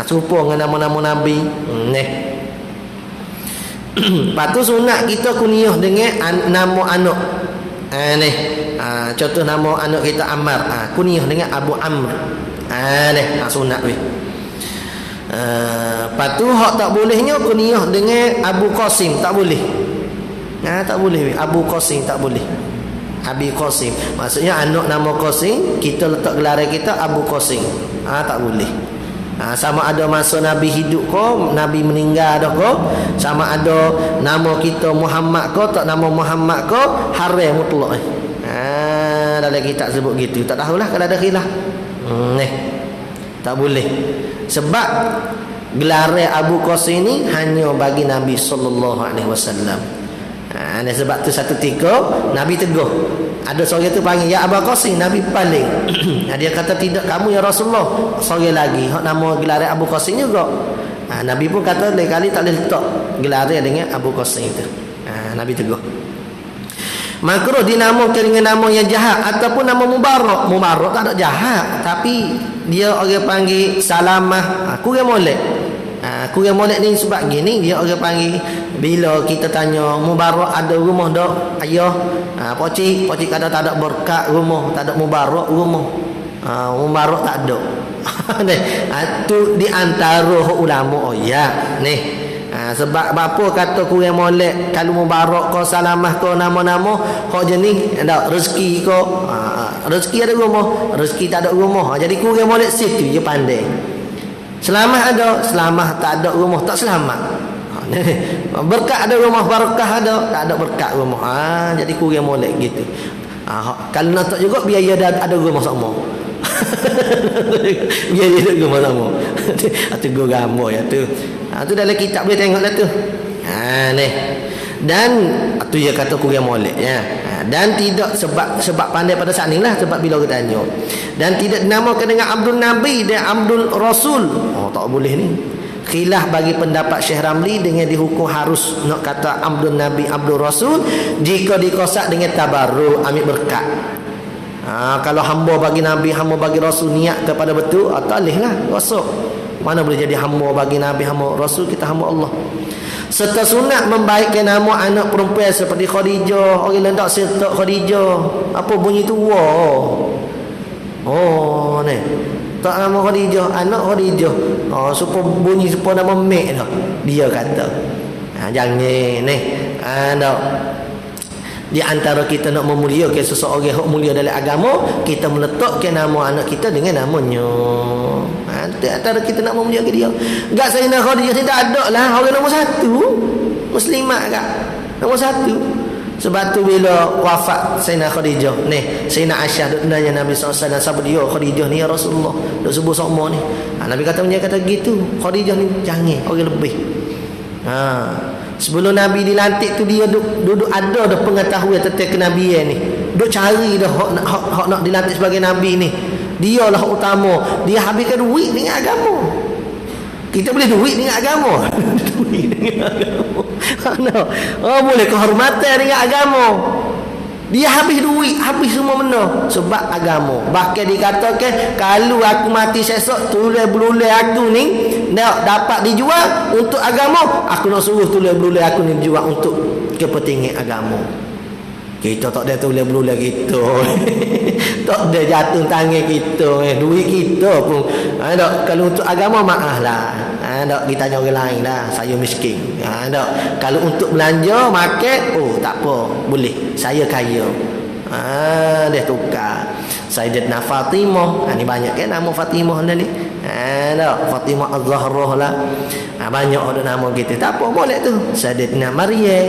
Serupa dengan nama-nama nabi. Lepas tu sunat kita kunyah dengan nama anak. Contoh nama anak kita Ammar. Kunyah dengan Abu Amr. Sunat weh. Lepas tu hak tak bolehnya kunyah dengan Abu Qasim, tak boleh. Tak boleh weh. Abu Qasim tak boleh. Abi Qasim. Maksudnya anak nama Qasim, kita letak gelar kita Abu Qasim. Tak boleh. Sama ada masa Nabi hidup ko, Nabi meninggal dah ko, sama ada nama kita Muhammad ko, tak nama Muhammad ko, haram mutlak. Dalam kitab sebut gitu. Tak tahulah kalau ada khilaf. Tak boleh. Sebab gelar Abu Qasim ni hanya bagi Nabi sallallahu alaihi wasallam. Sebab tu satu tiga Nabi tegur. Ada seorang tu panggil ya Abu Qasim, Nabi paling. Dia kata tidak kamu ya Rasulullah. Seorang lagi hak nama gelar Abu Qasim juga. Nabi pun kata lain kali tak boleh letak gelar dengan Abu Qasim itu. Nabi tegur. Makruh dinamakan dengan nama yang jahat ataupun nama mubarak. Mubarak tak ada jahat, tapi dia orang panggil salamah. Kurang molek. Kurang molek ni sebab gini, dia orang panggil bila kita tanya mubarak ada rumah dak ayah, pocik kata tak ada berkat rumah, tak ada mubarak rumah. Mubarak tak ada. Tu di antara ulama ni. Sebab bapa kata kurang molek kalau mubarak ko salamah ko nama-nama kau jenis ada rezeki ko, rezeki ada rumah, rezeki tak ada rumah. Jadi kurang molek situ je pandai. Selamat ada, selamat tak ada rumah, tak selamat. Berkat ada rumah, barakah ada, tak ada berkat rumah. Jadi kurang molek gitu. Kalau nak tak juga biar dia ada rumah sama. Biar dia ada rumah sama. Itu guramo ya tu. Tu dalam kitab boleh tengok lah tu. Ni. Dan tu dia kata kurang molek ya. Dan tidak sebab pandai pada saat ni lah, sebab bila kita tanya. Dan tidak dinamakan dengan Abdul Nabi dan Abdul Rasul. Tak boleh ni. Khilaf bagi pendapat Syekh Ramli dengan dihukum harus nak kata Abdul Nabi Abdul Rasul jika dikosak dengan tabarruk, ambil berkat. Kalau hamba bagi Nabi, hamba bagi Rasul niat kepada betul, tak boleh lah rosak. Mana boleh jadi hamba bagi Nabi, hamba Rasul, kita hamba Allah. Serta sunat membaikkan nama anak perempuan seperti Khadijah. Orang lain tak serta Khadijah. Apa bunyi tu? Ni. Tak nama Khadijah, anak Khadijah. Supaya bunyi supaya nama Mek dah. Dia kata. Jangan ni. Di antara kita nak memuliakan seseorang yang mulia dalam agama, kita meletakkan nama anak kita dengan namanya. Di antara kita nak memuliakan dia. Gak Sayyidina Khadijah tidak ada lah orang nombor satu. Muslimat gak. Nombor satu. Sebab tu bila wafat Sayyidina Khadijah, Sayyidina Aisyah duk tanya Nabi SAW, siapa dia Khadijah ni ya Rasulullah? Duk sebut sama ni. Nabi kata gitu, Khadijah ni jangan orang lebih. Sebelum Nabi dilantik tu dia duduk ada dah pengetahuan tentang kenabian ni. Duk cari dah hak nak dilantik sebagai nabi ni. Dia lah utama. Dia habiskan duit dengan agama. Kita boleh duit dengan agama. Duit dengan agama. Boleh kehormatan dengan agama. Dia habis duit, habis semua benda sebab agama. Bahkan dikatakan kalau aku mati sesok, tulis berulai aku ni dapat dijual untuk agama, aku nak suruh tulis berulai aku ni dijual untuk kepentingan agama. Kita tak ada tulis berulai kita. Tak ada jatuh tangan kita, duit kita pun. Kalau untuk agama maaf lah. Kita tanya orang lain lah, saya miskin. Kalau untuk belanja makan, tak apa, boleh. Saya kaya. Dia tukar. Sayyidatina Fatimah. Ni banyak kan nama Fatimah ni. Fatimah Az-Zahrah lah. Banyak ada nama kita. Tak apa, boleh tu. Sayyidatina Maryam.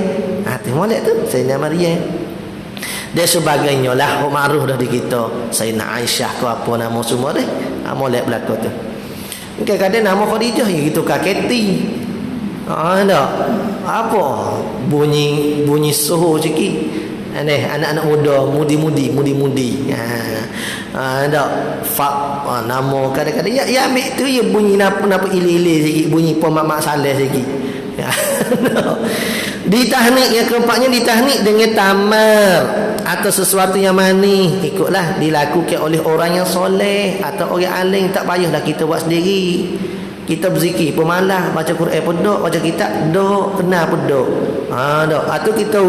Boleh tu, Sayyidatina Maryam. Dia sebagainya lah ma'ruf dah di kita. Sayyidina Aisyah ke apa nama semua deh. Molek belaka tu. Kadang-kadang nama Khadijah ya gitu kaketi. Apa bunyi suhu sikit. Aneh, anak-anak muda, mudi-mudi. Dak fak nama kadang-kadang ya ambil tu ya bunyi napa ile-ile sikit, bunyi pemak saleh sikit. Ya. Ditahnik yang keempatnya, ditahnik dengan tamar atau sesuatu yang manis. Ikutlah dilakukan oleh orang yang soleh atau orang alim, tak payahlah kita buat sendiri. Kita berzikir pemalas, baca Quran pedok, baca kitab dok, kena pedok. Dok. Atau kita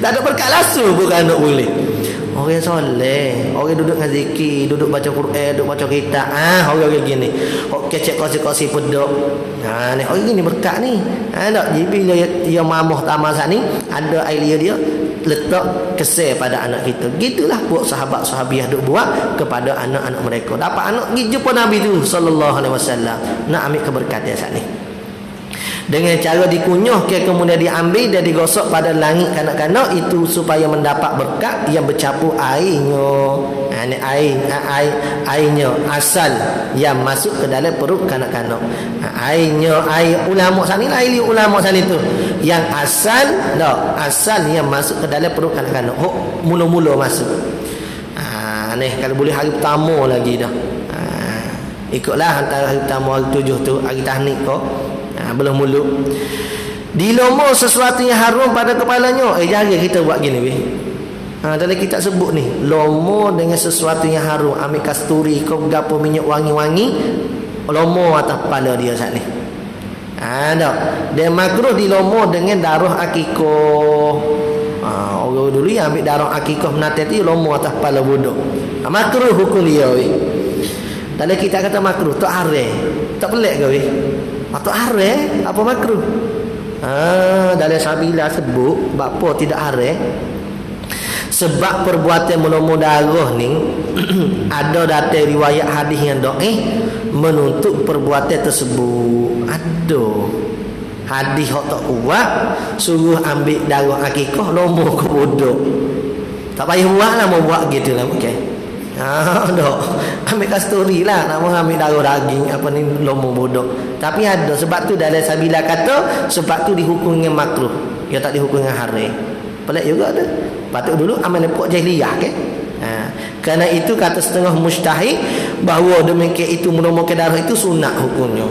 tak ada berkat langsung bukan nak boleh. Orang soleh, orang duduk dengan zikir, duduk baca Quran, duduk baca kitab. Orang gini. Kecek kosi-kosi pedok. Ni orang gini berkat ni. Tak. Jadi bila dia mamuh tamal saat ni, ada air dia letak kesel pada anak kita. Gitulah buat sahabat-sahabiah duk buat kepada anak-anak mereka. Dapat anak pergi jumpa Nabi tu sallallahu alaihi wasallam, nak ambil keberkatan saat ni. Dengan cara dikunyah kemudian diambil dan digosok pada langit kanak-kanak itu supaya mendapat berkat yang bercampur airnya. Ini airnya asal yang masuk ke dalam perut kanak-kanak. Air ulama sana lah, air ulama sana tu yang asal yang masuk ke dalam perut kanak-kanak. Mula-mula masuk. Ni kalau boleh hari pertama lagi dah. Ikutlah antara hari pertama hari 7 tu, hari tahnik kau. Belum mulut. Dilomor sesuatu yang harum pada kepalanya. Jaga kita buat gini weh. Dalam kitab sebut ni, lomo dengan sesuatu yang harum, ambil kasturi kau gapo minyak wangi-wangi, lomo atas kepala dia saat ni. Tak. Dia makruh dilomo dengan darah akikah. Orang dulu yang ambil darah akikah menateti lomo atas kepala budak. Makruh hukum dia weh. Dalam kitab kata makruh, tak haram. Tak pelik ke weh? Atau haram apa makruh? Dalam Sabila sebut apa tidak haram? Sebab perbuatan menomor darah ni ada datang riwayat hadis yang menuntut perbuatan tersebut. Ada hadis hok tak kuat suruh ambil darah akikah lomo ke bodoh. Tak payah buat lah, mau buat gitu lah okey. Ambil kasturi lah, nak ambil darah daging apa ni lomo bodoh. Tapi ada sebab tu dalam Sabila kata sebab tu dihukum dengan makruh, dia tak dihukum dengan haram. Pelik juga tu. Patut dulu amal lepok jahiliyah ke? Kerana itu kata setengah mujtahid bahawa demikian itu menomorkan darah itu sunat hukumnya.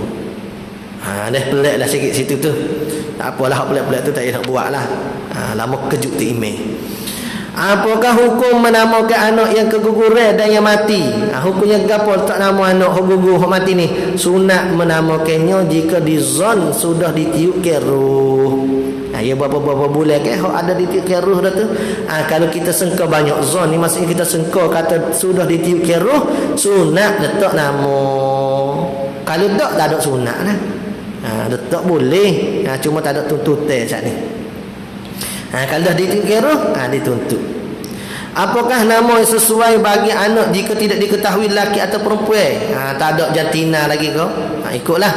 Dah pelik lah sikit situ tu. Tak apalah, pelik-pelik tu tak payah nak buat lah. Lama kejut tu email. Apakah hukum menamakan anak yang keguguran dan yang mati? Hukumnya gapo tak nama anak gugur mati ni? Sunat menamakannya jika dizon sudah ditiup ke roh. Ya berapa bulan ke ada ditiup ke roh dah tu. Kalau kita sengka banyak zon ni, maksudnya kita sengka kata sudah ditiup ke roh, sunat letak nama. Kalau tak ada sunat lah. Letak boleh. Cuma tak ada tuntutan saat ni. Kalau dah ditiup dituntut. Apakah nama yang sesuai bagi anak jika tidak diketahui lelaki atau perempuan? Tak ada jantina lagi kau. Ikutlah.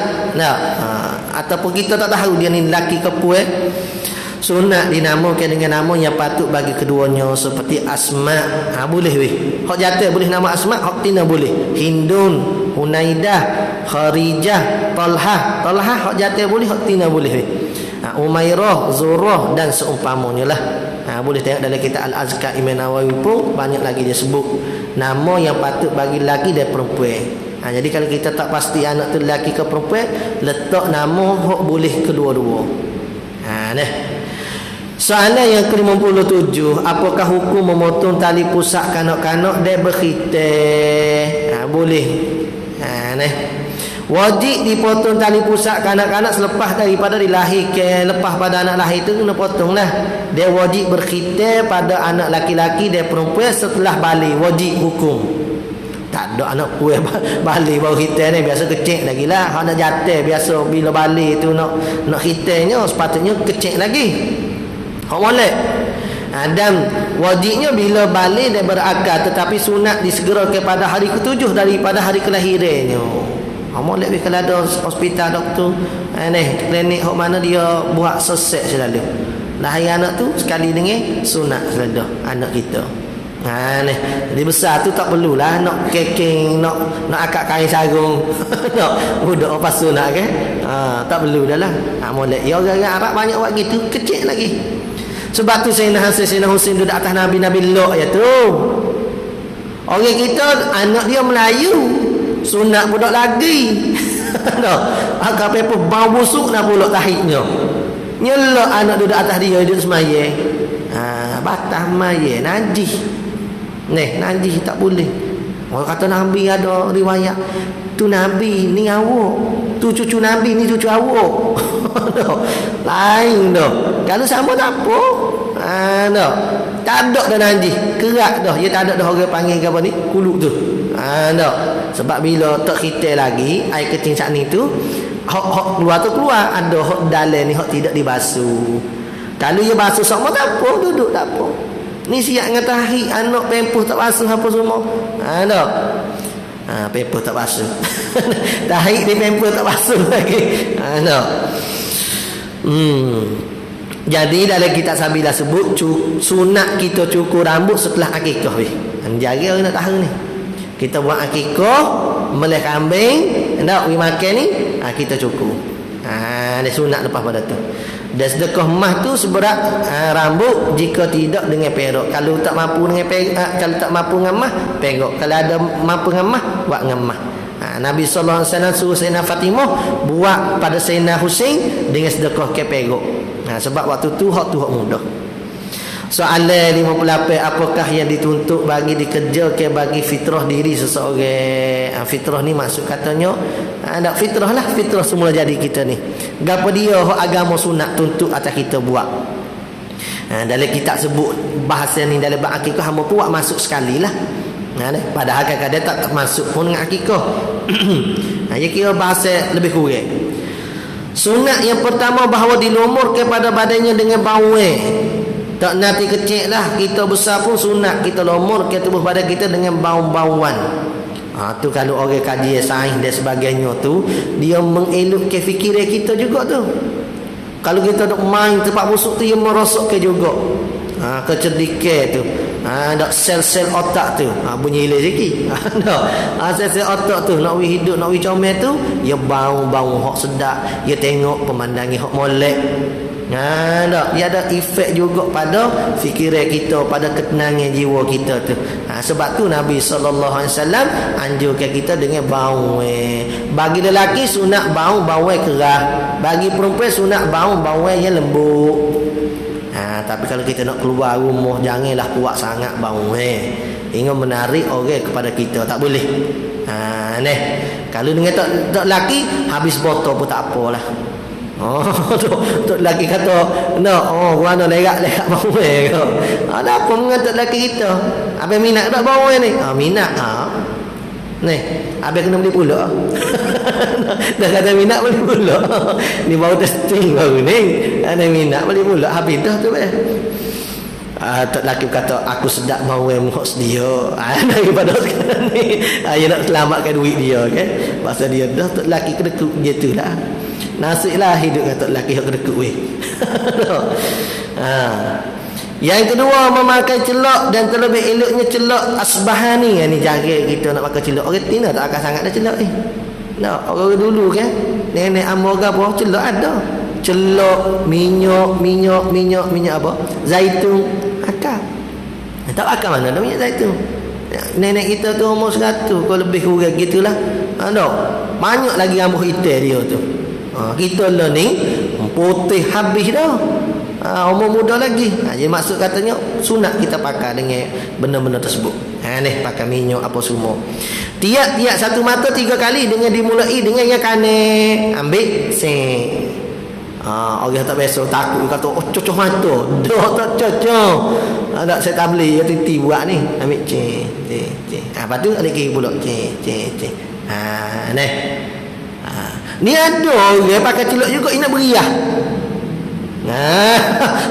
Ataupun kita tak tahu dia ni lelaki ke perempuan, sunat dinamakan dengan nama yang patut bagi keduanya seperti Asma. Boleh weh. Hak jatuh boleh nama Asma, hak tina boleh. Hindun, Hunaidah, Kharijah, Talhah. Talhah hak jatuh boleh, hak tina boleh weh. Umairah, Zurrah dan seumpamanya lah. Boleh tengok dalam kitab Al-Azkar Imam Nawawi pun banyak lagi dia sebut nama yang patut bagi lelaki dan perempuan. Jadi kalau kita tak pasti anak tu lelaki ke perempuan, letak nama hok boleh kedua-dua. Soalan yang ke-57, apakah hukum memotong tali pusat kanak-kanak dan berkhitah? Boleh. Wajib dipotong tali pusat kanak-kanak selepas daripada dilahirkan. Lepas pada anak lahir itu kena potonglah. Dia wajib berkhitah pada anak laki-laki dan perempuan setelah balik. Wajib hukum. Tak ada anak perempuan balik baru khitah ni, biasa kecil lagi lah. Kalau nak jatuh biasa bila balik tu nak khitahnya sepatutnya kecil lagi. Hak molek. Dan wajibnya bila balik dan berakal, tetapi sunat disegerakan pada hari ke-7 daripada hari kelahirannya. Molek kalau ada hospital doktor klinik hok mana dia buat sesek selalu. Lahir anak tu sekali dengan sunat selalu anak kita. Jadi besar tu tak perlulah nak keking, nak akak kain sarung. Nak budak pas sunat ke? Tak perlu dah lah. Molek ya orang Arab banyak buat gitu, kecil lagi. Sebab tu Sayyidina Hasan, Sayyidina Husain duduk atas Nabi Lot ya tu. Orang kita anak dia Melayu, sunat budak lagi. Dah, agak pepo bau busuk nak pulak tahidnya. Nyelok anak duduk atas dia duduk semaya. Batas maya najis. Najis tak boleh. Orang kata Nabi ada riwayat, tu Nabi ni awak, tu cucu Nabi ni cucu awak. Lain dah. Kalau sama tak apa. Dah. Tak ada dah najis, kerak dah. Dia tak ada dah orang panggil apa ni? Kuluk tu. Dah. Sebab bila tak kita lagi air kecil sak ni tu, hok keluar tu keluar, ada hok dalam ni hok tidak dibasuh. Kalau dia basuh sama tak apa, duduk tak apa. Ni siap dengan tahik anak pempuh tak basuh apa semua. Dah. Pempuh tak basuh. Tahik dia pempuh tak basuh lagi. Dah. Jadi dalam kitab Sabilah sebut sunat kita cukur rambut setelah akikah. Jaga orang nak tahu ni. Kita buat akikah, melih kambing, hendak pergi makan ni, kita cukur. Dia sunat lepas pada tu. Dan sedekah emas tu seberat rambut jika tidak dengan perak. Kalau tak mampu dengan perak, kalau tak mampu dengan emas, perak. Kalau ada mampu dengan emas, buat dengan emas. Nabi sallallahu alaihi wasallam suruh Sayyidina Fatimah buat pada Sayyidina Husain dengan sedekah ke perak. Sebab waktu tu hak mudah. Soalan 58, apakah yang dituntut bagi dikerja ke bagi fitrah diri seseorang? Fitrah ni maksud katanya tak fitrah lah, fitrah semula jadi kita ni. Gapo dia hak agama sunat tuntut atas kita buat. Dalam kitab sebut bahasa ni dalam bab akikah hamba buat masuk sekali lah. Padahal kadang-kadang tak masuk pun dengan akikah. Dia kira bahasa lebih kurang. Sunat yang pertama bahawa dilumur kepada badannya dengan bauan. Tak nanti kecil lah, kita besar pun sunat kita lumur ke tubuh badan kita dengan bau-bauan. Tu kalau orang kaji sains dan sebagainya tu, dia mengeluk ke fikiran kita juga tu. Kalau kita duk main tempat busuk tu, dia merosok ke juga. Kecerdikan tu. Dak sel-sel otak tu. Bunyi hilang sikit. Sel-sel otak tu nak hidup, nak comel tu, dia bau-bau hak sedap, dia tengok pemandangan hak molek. Dia ada efek juga pada fikiran kita, pada ketenangan jiwa kita tu. Sebab tu Nabi SAW anjurkan kita dengan bau. Bagi lelaki sunat bau keras, bagi perempuan sunat bau yang lembut. Tapi kalau kita nak keluar rumah, janganlah kuat sangat bau. Ingin menarik orang kepada kita, tak boleh. Kalau dengan tak lelaki, habis botol pun tak apalah. Tok lelaki kata mana lerak bau ke. Ada apa dengan tok lelaki kita? Abang minat tak bau ni? Minat. Ni, abang kena beli pula. Dah kata minat beli pula. Ni baru testing baru ni. Ada minat beli pula. Habis dah tu tok lelaki kata aku sedap bau muhak dia. Daripada sekarang ni dia nak selamatkan duit dia kan. Pasal dia dah tok lelaki kena dia tu lah. Nasiblah hidup kata lelaki yang kedekut weh. Yang kedua, memakai celak dan terlebih eloknya celak asbahani. Ni jaga kita nak pakai celak. Orang Tina tak akan sangat dah celak orang dulu kan, nenek amor apa celak ada. Celak minyak apa? Zaitun akal. Tak akal mana ada minyak zaitun. Nenek kita tu umur 100 kau lebih kurang gitulah. Banyak lagi rambut hitam dia tu. Kita lah ni putih habis dah. Umur muda lagi. Jadi maksud katanya sunat kita pakai dengan benda-benda tersebut. Ni pakai minyak apa semua. Tiap-tiap satu mata 3 kali dengan dimulai dengan yang kanan. Ambil seng. Orang tak biasa takut kata cocok mata. Dah tak cocok. Tak saya tak boleh ya titi buat ni. Ambil cek. Lepas tu ada kiri pula cek. Ni ada orang pakai celok juga nak beriah.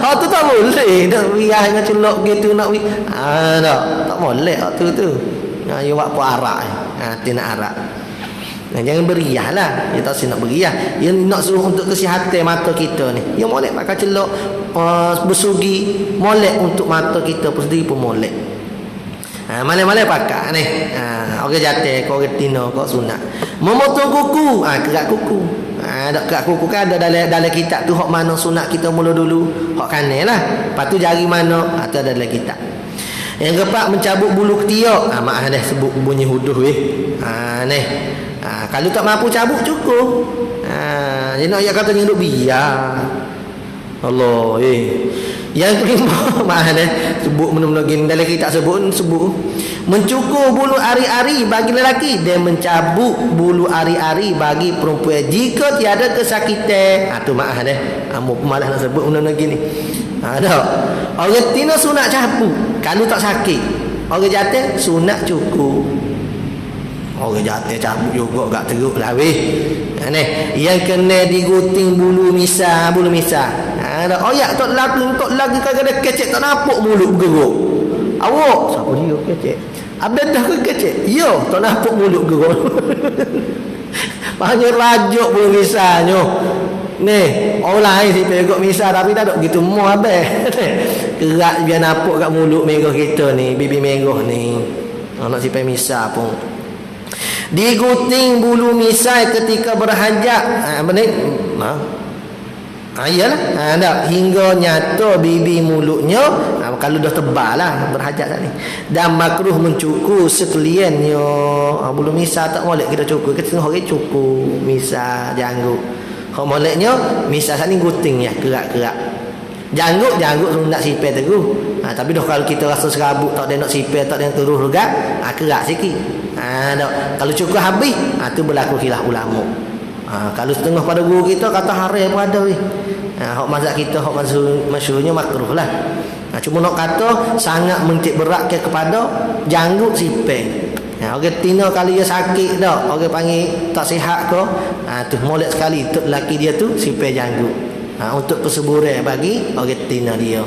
Tu tak boleh nak beriah dengan celok gitu nak tak boleh tu. Dia buat apa arak dia nak arak. Jangan beriah lah. Dia tak nak beriah. Dia nak suruh untuk kesihatan mata kita ni. Dia molek pakai celok bersugi, molek untuk mata kita pun sendiri pun molek. Mana-mana pakak ni. Orang jatuh, orang tino, kau sunat. Memotong kuku, kerak kuku. Kerak kuku kan ada dalam kitab tu hak mana sunat kita mula dulu. Hak kanan lah. Lepas tu jari mana, tu ada dalam kitab. Yang keempat mencabut bulu ketiak. Maaf dah sebut bunyi huduh ni. Kalau tak mampu cabut cukup. Dia nak ayat kata duk biar. Allah Yang kelima maaf dah sebut benda-benda gini dalam kitab sebut mencukur bulu ari-ari bagi lelaki dan mencabut bulu ari-ari bagi perempuan jika tiada kesakitan. Tu maaf dah. Amu malas nak sebut benda-benda gini. Dah. Orang tina sunat cabut kalau tak sakit. Orang jatuh sunat cukur. Orang jatuh cabut juga gak teruk lah yang kena diguting bulu misah. Oh ya tok lagi kadang-kadang kecek tak nampak mulut bergeruk. Awak siapa dia kecek? Abang dah ke kecek? Yo tak nampak mulut bergeruk. Banyak rajuk bulu misahnya. Ni orang lain si pegok misah tapi tak ada gitu mu abang. Kerak biar nampak kat mulut merah kita ni, bibi merah ni. Nak si misah pun diguting bulu misai ketika berhajat. Apa ni? Iyalah. Hingga nyata bibi mulutnya. Kalau dah tebal lah berhajat tadi. Dan makruh mencukur sekaliannya. Bulu misai tak boleh kita cukur. Kita tengok orang cukur misai janggut. Hak moleknya misai saat ni guting ya, kerak-kerak. Janggut nak sipir terus. Tapi dah kalau kita rasa serabut tak ada nak sipir, tak ada yang terus regak, kerak sikit. Kalau cukup habis, tu berlaku khilaf ulama. Kalau setengah pada guru kita kata haram pun ada. Hak mazhab kita, hak masyhurnya makruh lah. Cuma nak kata sangat mentik berat kepada janggut sipir. Orang tina kali dia sakit dah, orang panggil tak sihat ke, tu molek sekali tu lelaki dia tu sipir janggut. Untuk perseburan bagi orang tina dia.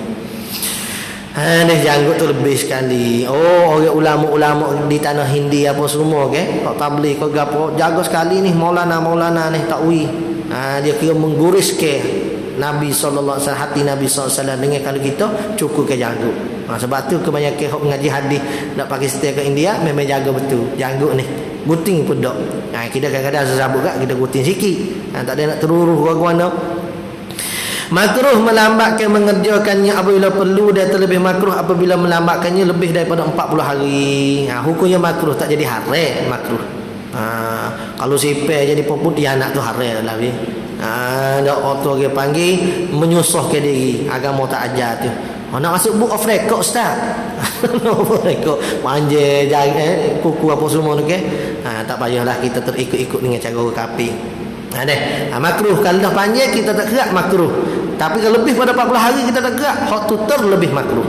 Ni janggut tu lebih sekali. Orang ulama-ulama di tanah Hindi apa semua Kau tabligh kau gapo jaga sekali ni Maulana ni takwi. Dia kira mengguris ke Nabi sallallahu alaihi wasallam, hati Nabi sallallahu alaihi wasallam dengan kalau kita cukur ke janggut. Sebab tu kebanyakan hok mengaji hadis nak Pakistan ke India memang jaga betul janggut ni. Guting pun dak. Kita kadang-kadang sesabut gak kita guting sikit. Tak ada nak teruruh mana. Makruh melambatkan mengerjakannya apabila perlu dan terlebih makruh apabila melambatkannya lebih daripada 40 hari. Hukumnya makruh tak jadi haram, makruh. Kalau sipir jadi putih anak tu haram lah. Ada auto dia panggil menyusahkan diri, agama tak ajar tu. Nak masuk book of record ustaz. Record panjang jari kuku apa semua tu tak payahlah kita terikut-ikut dengan cara orang kafir. Makruh kalau dah panjang kita tak gerak makruh. Tapi kalau lebih pada 40 hari kita tak gerak, hak tu terlebih makruh.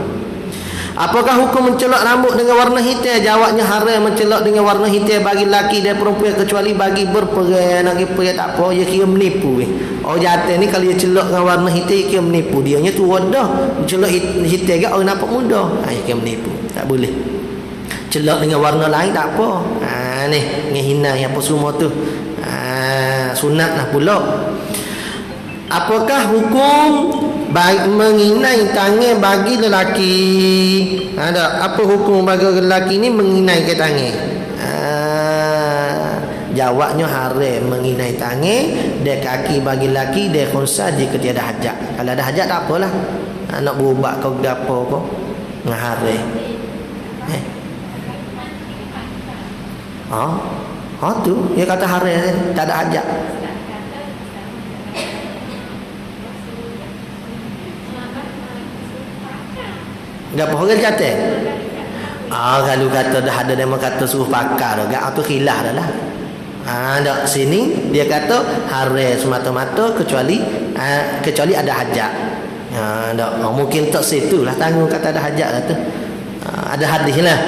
Apakah hukum mencelak rambut dengan warna hitam? Jawabnya haram mencelak dengan warna hitam bagi lelaki dan perempuan kecuali bagi berperang. Nak perang tak apa, dia kira menipu. Jantan ni kalau dia celak dengan warna hitam dia kira menipu. Dianya tua dah. Celak hitam ke orang nampak muda. Dia kira menipu. Tak boleh. Celak dengan warna lain tak apa. Ni ngehina apa semua tu. Sunat lah pula. Apakah hukum menginai tangan bagi lelaki? Apa hukum bagi lelaki ni menginai ke tangan? Jawabnya haram menginai tangan dan kaki bagi lelaki dan khunsa jika tiada hajat. Kalau ada hajat tak apalah. Nak berubat kau gapo kau haram. Tu dia kata haram tak ada hajat. Gapo orang kata? Kalau kata dah ada nama kata suruh pakar dah, tu khilaf dah lah. Dak sini dia kata haram semata-mata kecuali ada hajat. Dak mungkin tak situ lah tanggung kata ada hajat lah tu. Ada hadis lah.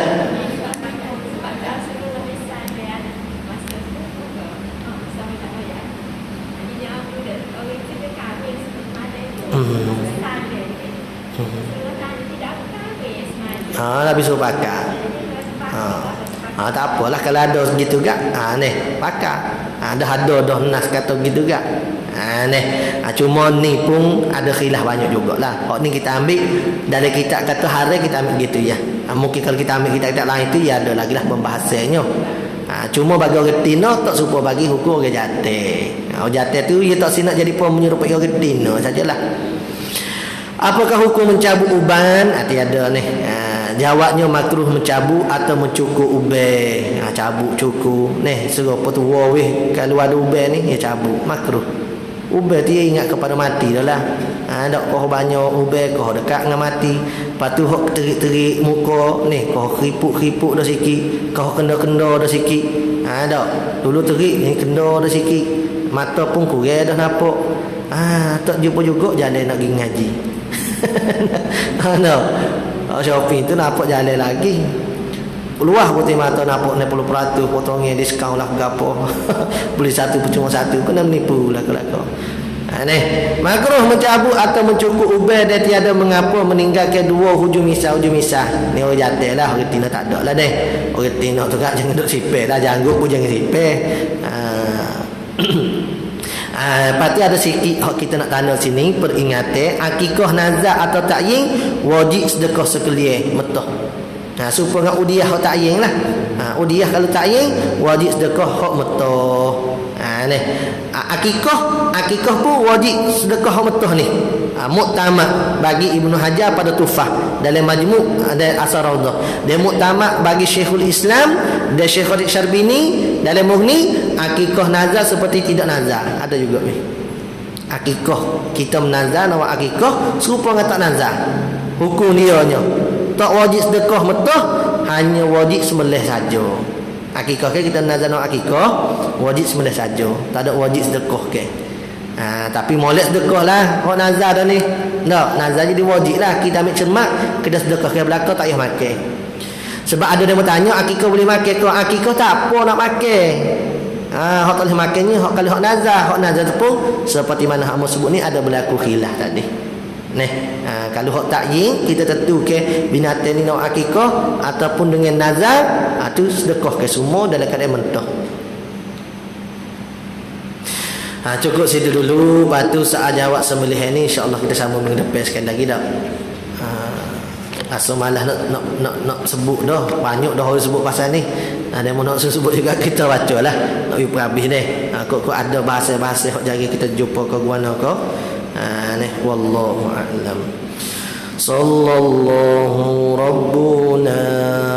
Tapi suruh pakar. Tak apalah kalau ada segitu gak. Ni pakar. Ada dah nas kata begitu gak. Ni cuma ni pun ada khilaf banyak jugalah. Hak ni kita ambil dari kitab kata haram kita ambil gitu ya. Mungkin kalau kita ambil kitab-kitab lain tu ya ada lagi lah pembahasannya. Cuma bagi orang Tino tak suka bagi hukum orang jatuh. Orang jatuh tu dia tak sinak jadi pun menyerupai orang Tino sajalah. Apakah hukum mencabut uban? Tiada ni. Jawabnya makruh mencabut atau mencukur uban. Cabut cukur. Ni suruh petua weh kalau ada uban ni dia cabut. Makruh. Uban dia ingat kepada mati dah lah. Dak kau banyak uban kau dekat dengan mati. Lepas tu hok terik-terik muka ni, kau keripuk-keripuk dah sikit, kau kenda-kenda dah sikit. Dak. Dulu terik ni kenda dah sikit. Mata pun kurang dah nampak. Tak jumpa juga jalan nak pergi ngaji. Shopping tu nampak jalan lagi. Luah putih mata nampak 60% potongnya diskaun lah gapo. Beli satu percuma satu kena menipu lah kelakar. Makruh mencabut atau mencukur uban dan tiada mengapa meninggalkan dua hujung misah. Ni orang jatuh lah, orang Tino tak ada lah deh. Orang Tino tu kan jangan duduk sipir lah, janggut pun jangan sipir. Pasti ada sikit kita nak tanda sini peringatan akikah nazar atau ta'yin wajib sedekah sekalian metah. Supaya dengan udiah hak ta'yin lah. Udiah kalau ta'yin wajib sedekah hak metah. Akikah pun wajib sedekah hak metah ni. Muktamad bagi Ibnu Hajar pada Tufah dalam Majmu' dan Asar Raudah. Dan muktamad bagi Syekhul Islam dan Syekh Khalid Syarbini dalam Mughni, akikah nazar seperti tidak nazar. Ada juga ni. Akikah kita menazar nawak akikah serupa dengan tak nazar. Hukum dia nya tak wajib sedekah metah, hanya wajib sembelih saja. Akikah kita nazar nawak akikah wajib sembelih saja, tak ada wajib sedekah ke. Tapi molek sedekah lah. Hak nazar dah ni. Tak, nazar jadi wajib lah. Kita ambil cermat, kita sedekah ke belakang tak payah makan. Sebab ada yang bertanya, akikah boleh makan ke? Akikah tak apa nak makan. Hak tak boleh makannya, hak kalau hak nazar tu pun seperti mana hak sebut ni ada berlaku khilaf tadi. Kalau hak ta'yin kita tentu ke binatang ni nak akikah ataupun dengan nazar, tu sedekah ke semua dalam keadaan mentah. Cukup situ dulu. Lepas tu saat jawab sembelihan ni insya-Allah kita sambung minggu depan sekali lagi dah. Asal malah nak sebut dah. Banyak dah orang sebut pasal ni. Ada yang nak sebut juga kita baca lah. Nak pergi habis deh. Kok ada bahasa-bahasa hak jari kita jumpa ke guana ke. Wallahu a'lam. Sallallahu rabbuna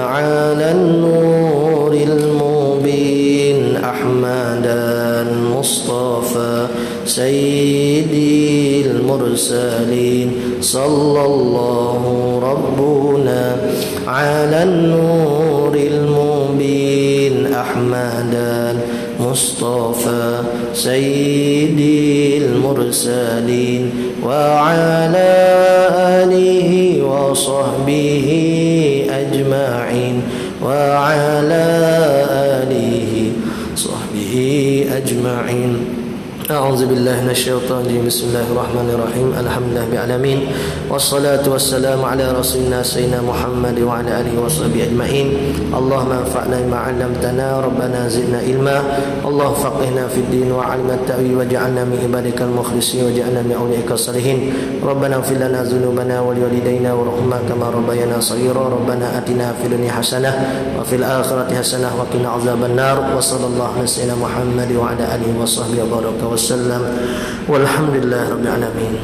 'alan nuril mubin Ahmadan Mustafa Sayyidil Mursalin. Sallallahu rabbuna 'alan nuril mubin Ahmadan Mustafa Sayyidil Mursalin wa ala alihi wa sahbihi ajma'in wa ala alihi sahbihi ajma'in. أعوذ بالله من الشيطان الرجيم. بسم الله الرحمن الرحيم. الحمد لله بالعالمين والصلاة والسلام على رسولنا سيدنا محمد وعلى آله وصحبه أجمعين. اللهم انفعنا بما علمتنا ربنا زدنا علما. اللهم فقهنا في الدين وعلم التأويل واجعلنا من عبادك المخلصين واجعلنا من أولئك الصالحين. ربنا اغفر لنا ذنوبنا ولوالدينا وارحمنا كما ربيانا صغيرا. ربنا آتنا في الدنيا حسنة وفي الآخرة حسنة وقنا عذاب النار. وصلى الله على سيدنا محمد وعلى آله وصحبه وبارك wasallam walhamdulillah rabbil alamin.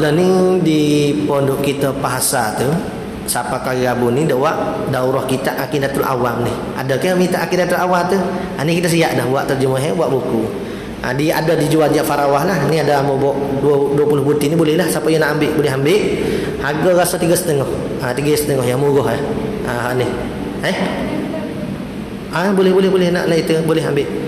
Learning di pondok kita Pahasa tu siapa kali Rabu ni daurah kita Aqidatul Awam ni. Ada ke minta Aqidatul Awam tu? Ni kita siap dah buat terjemah, buat buku. Dia ada dijual di Farawah lah. Ni ada mau 20 butir ni boleh lah. Siapa yang nak ambil boleh ambil. Harga rasa 3,5. 3,5 yang murah ni. Boleh nak itu boleh ambil.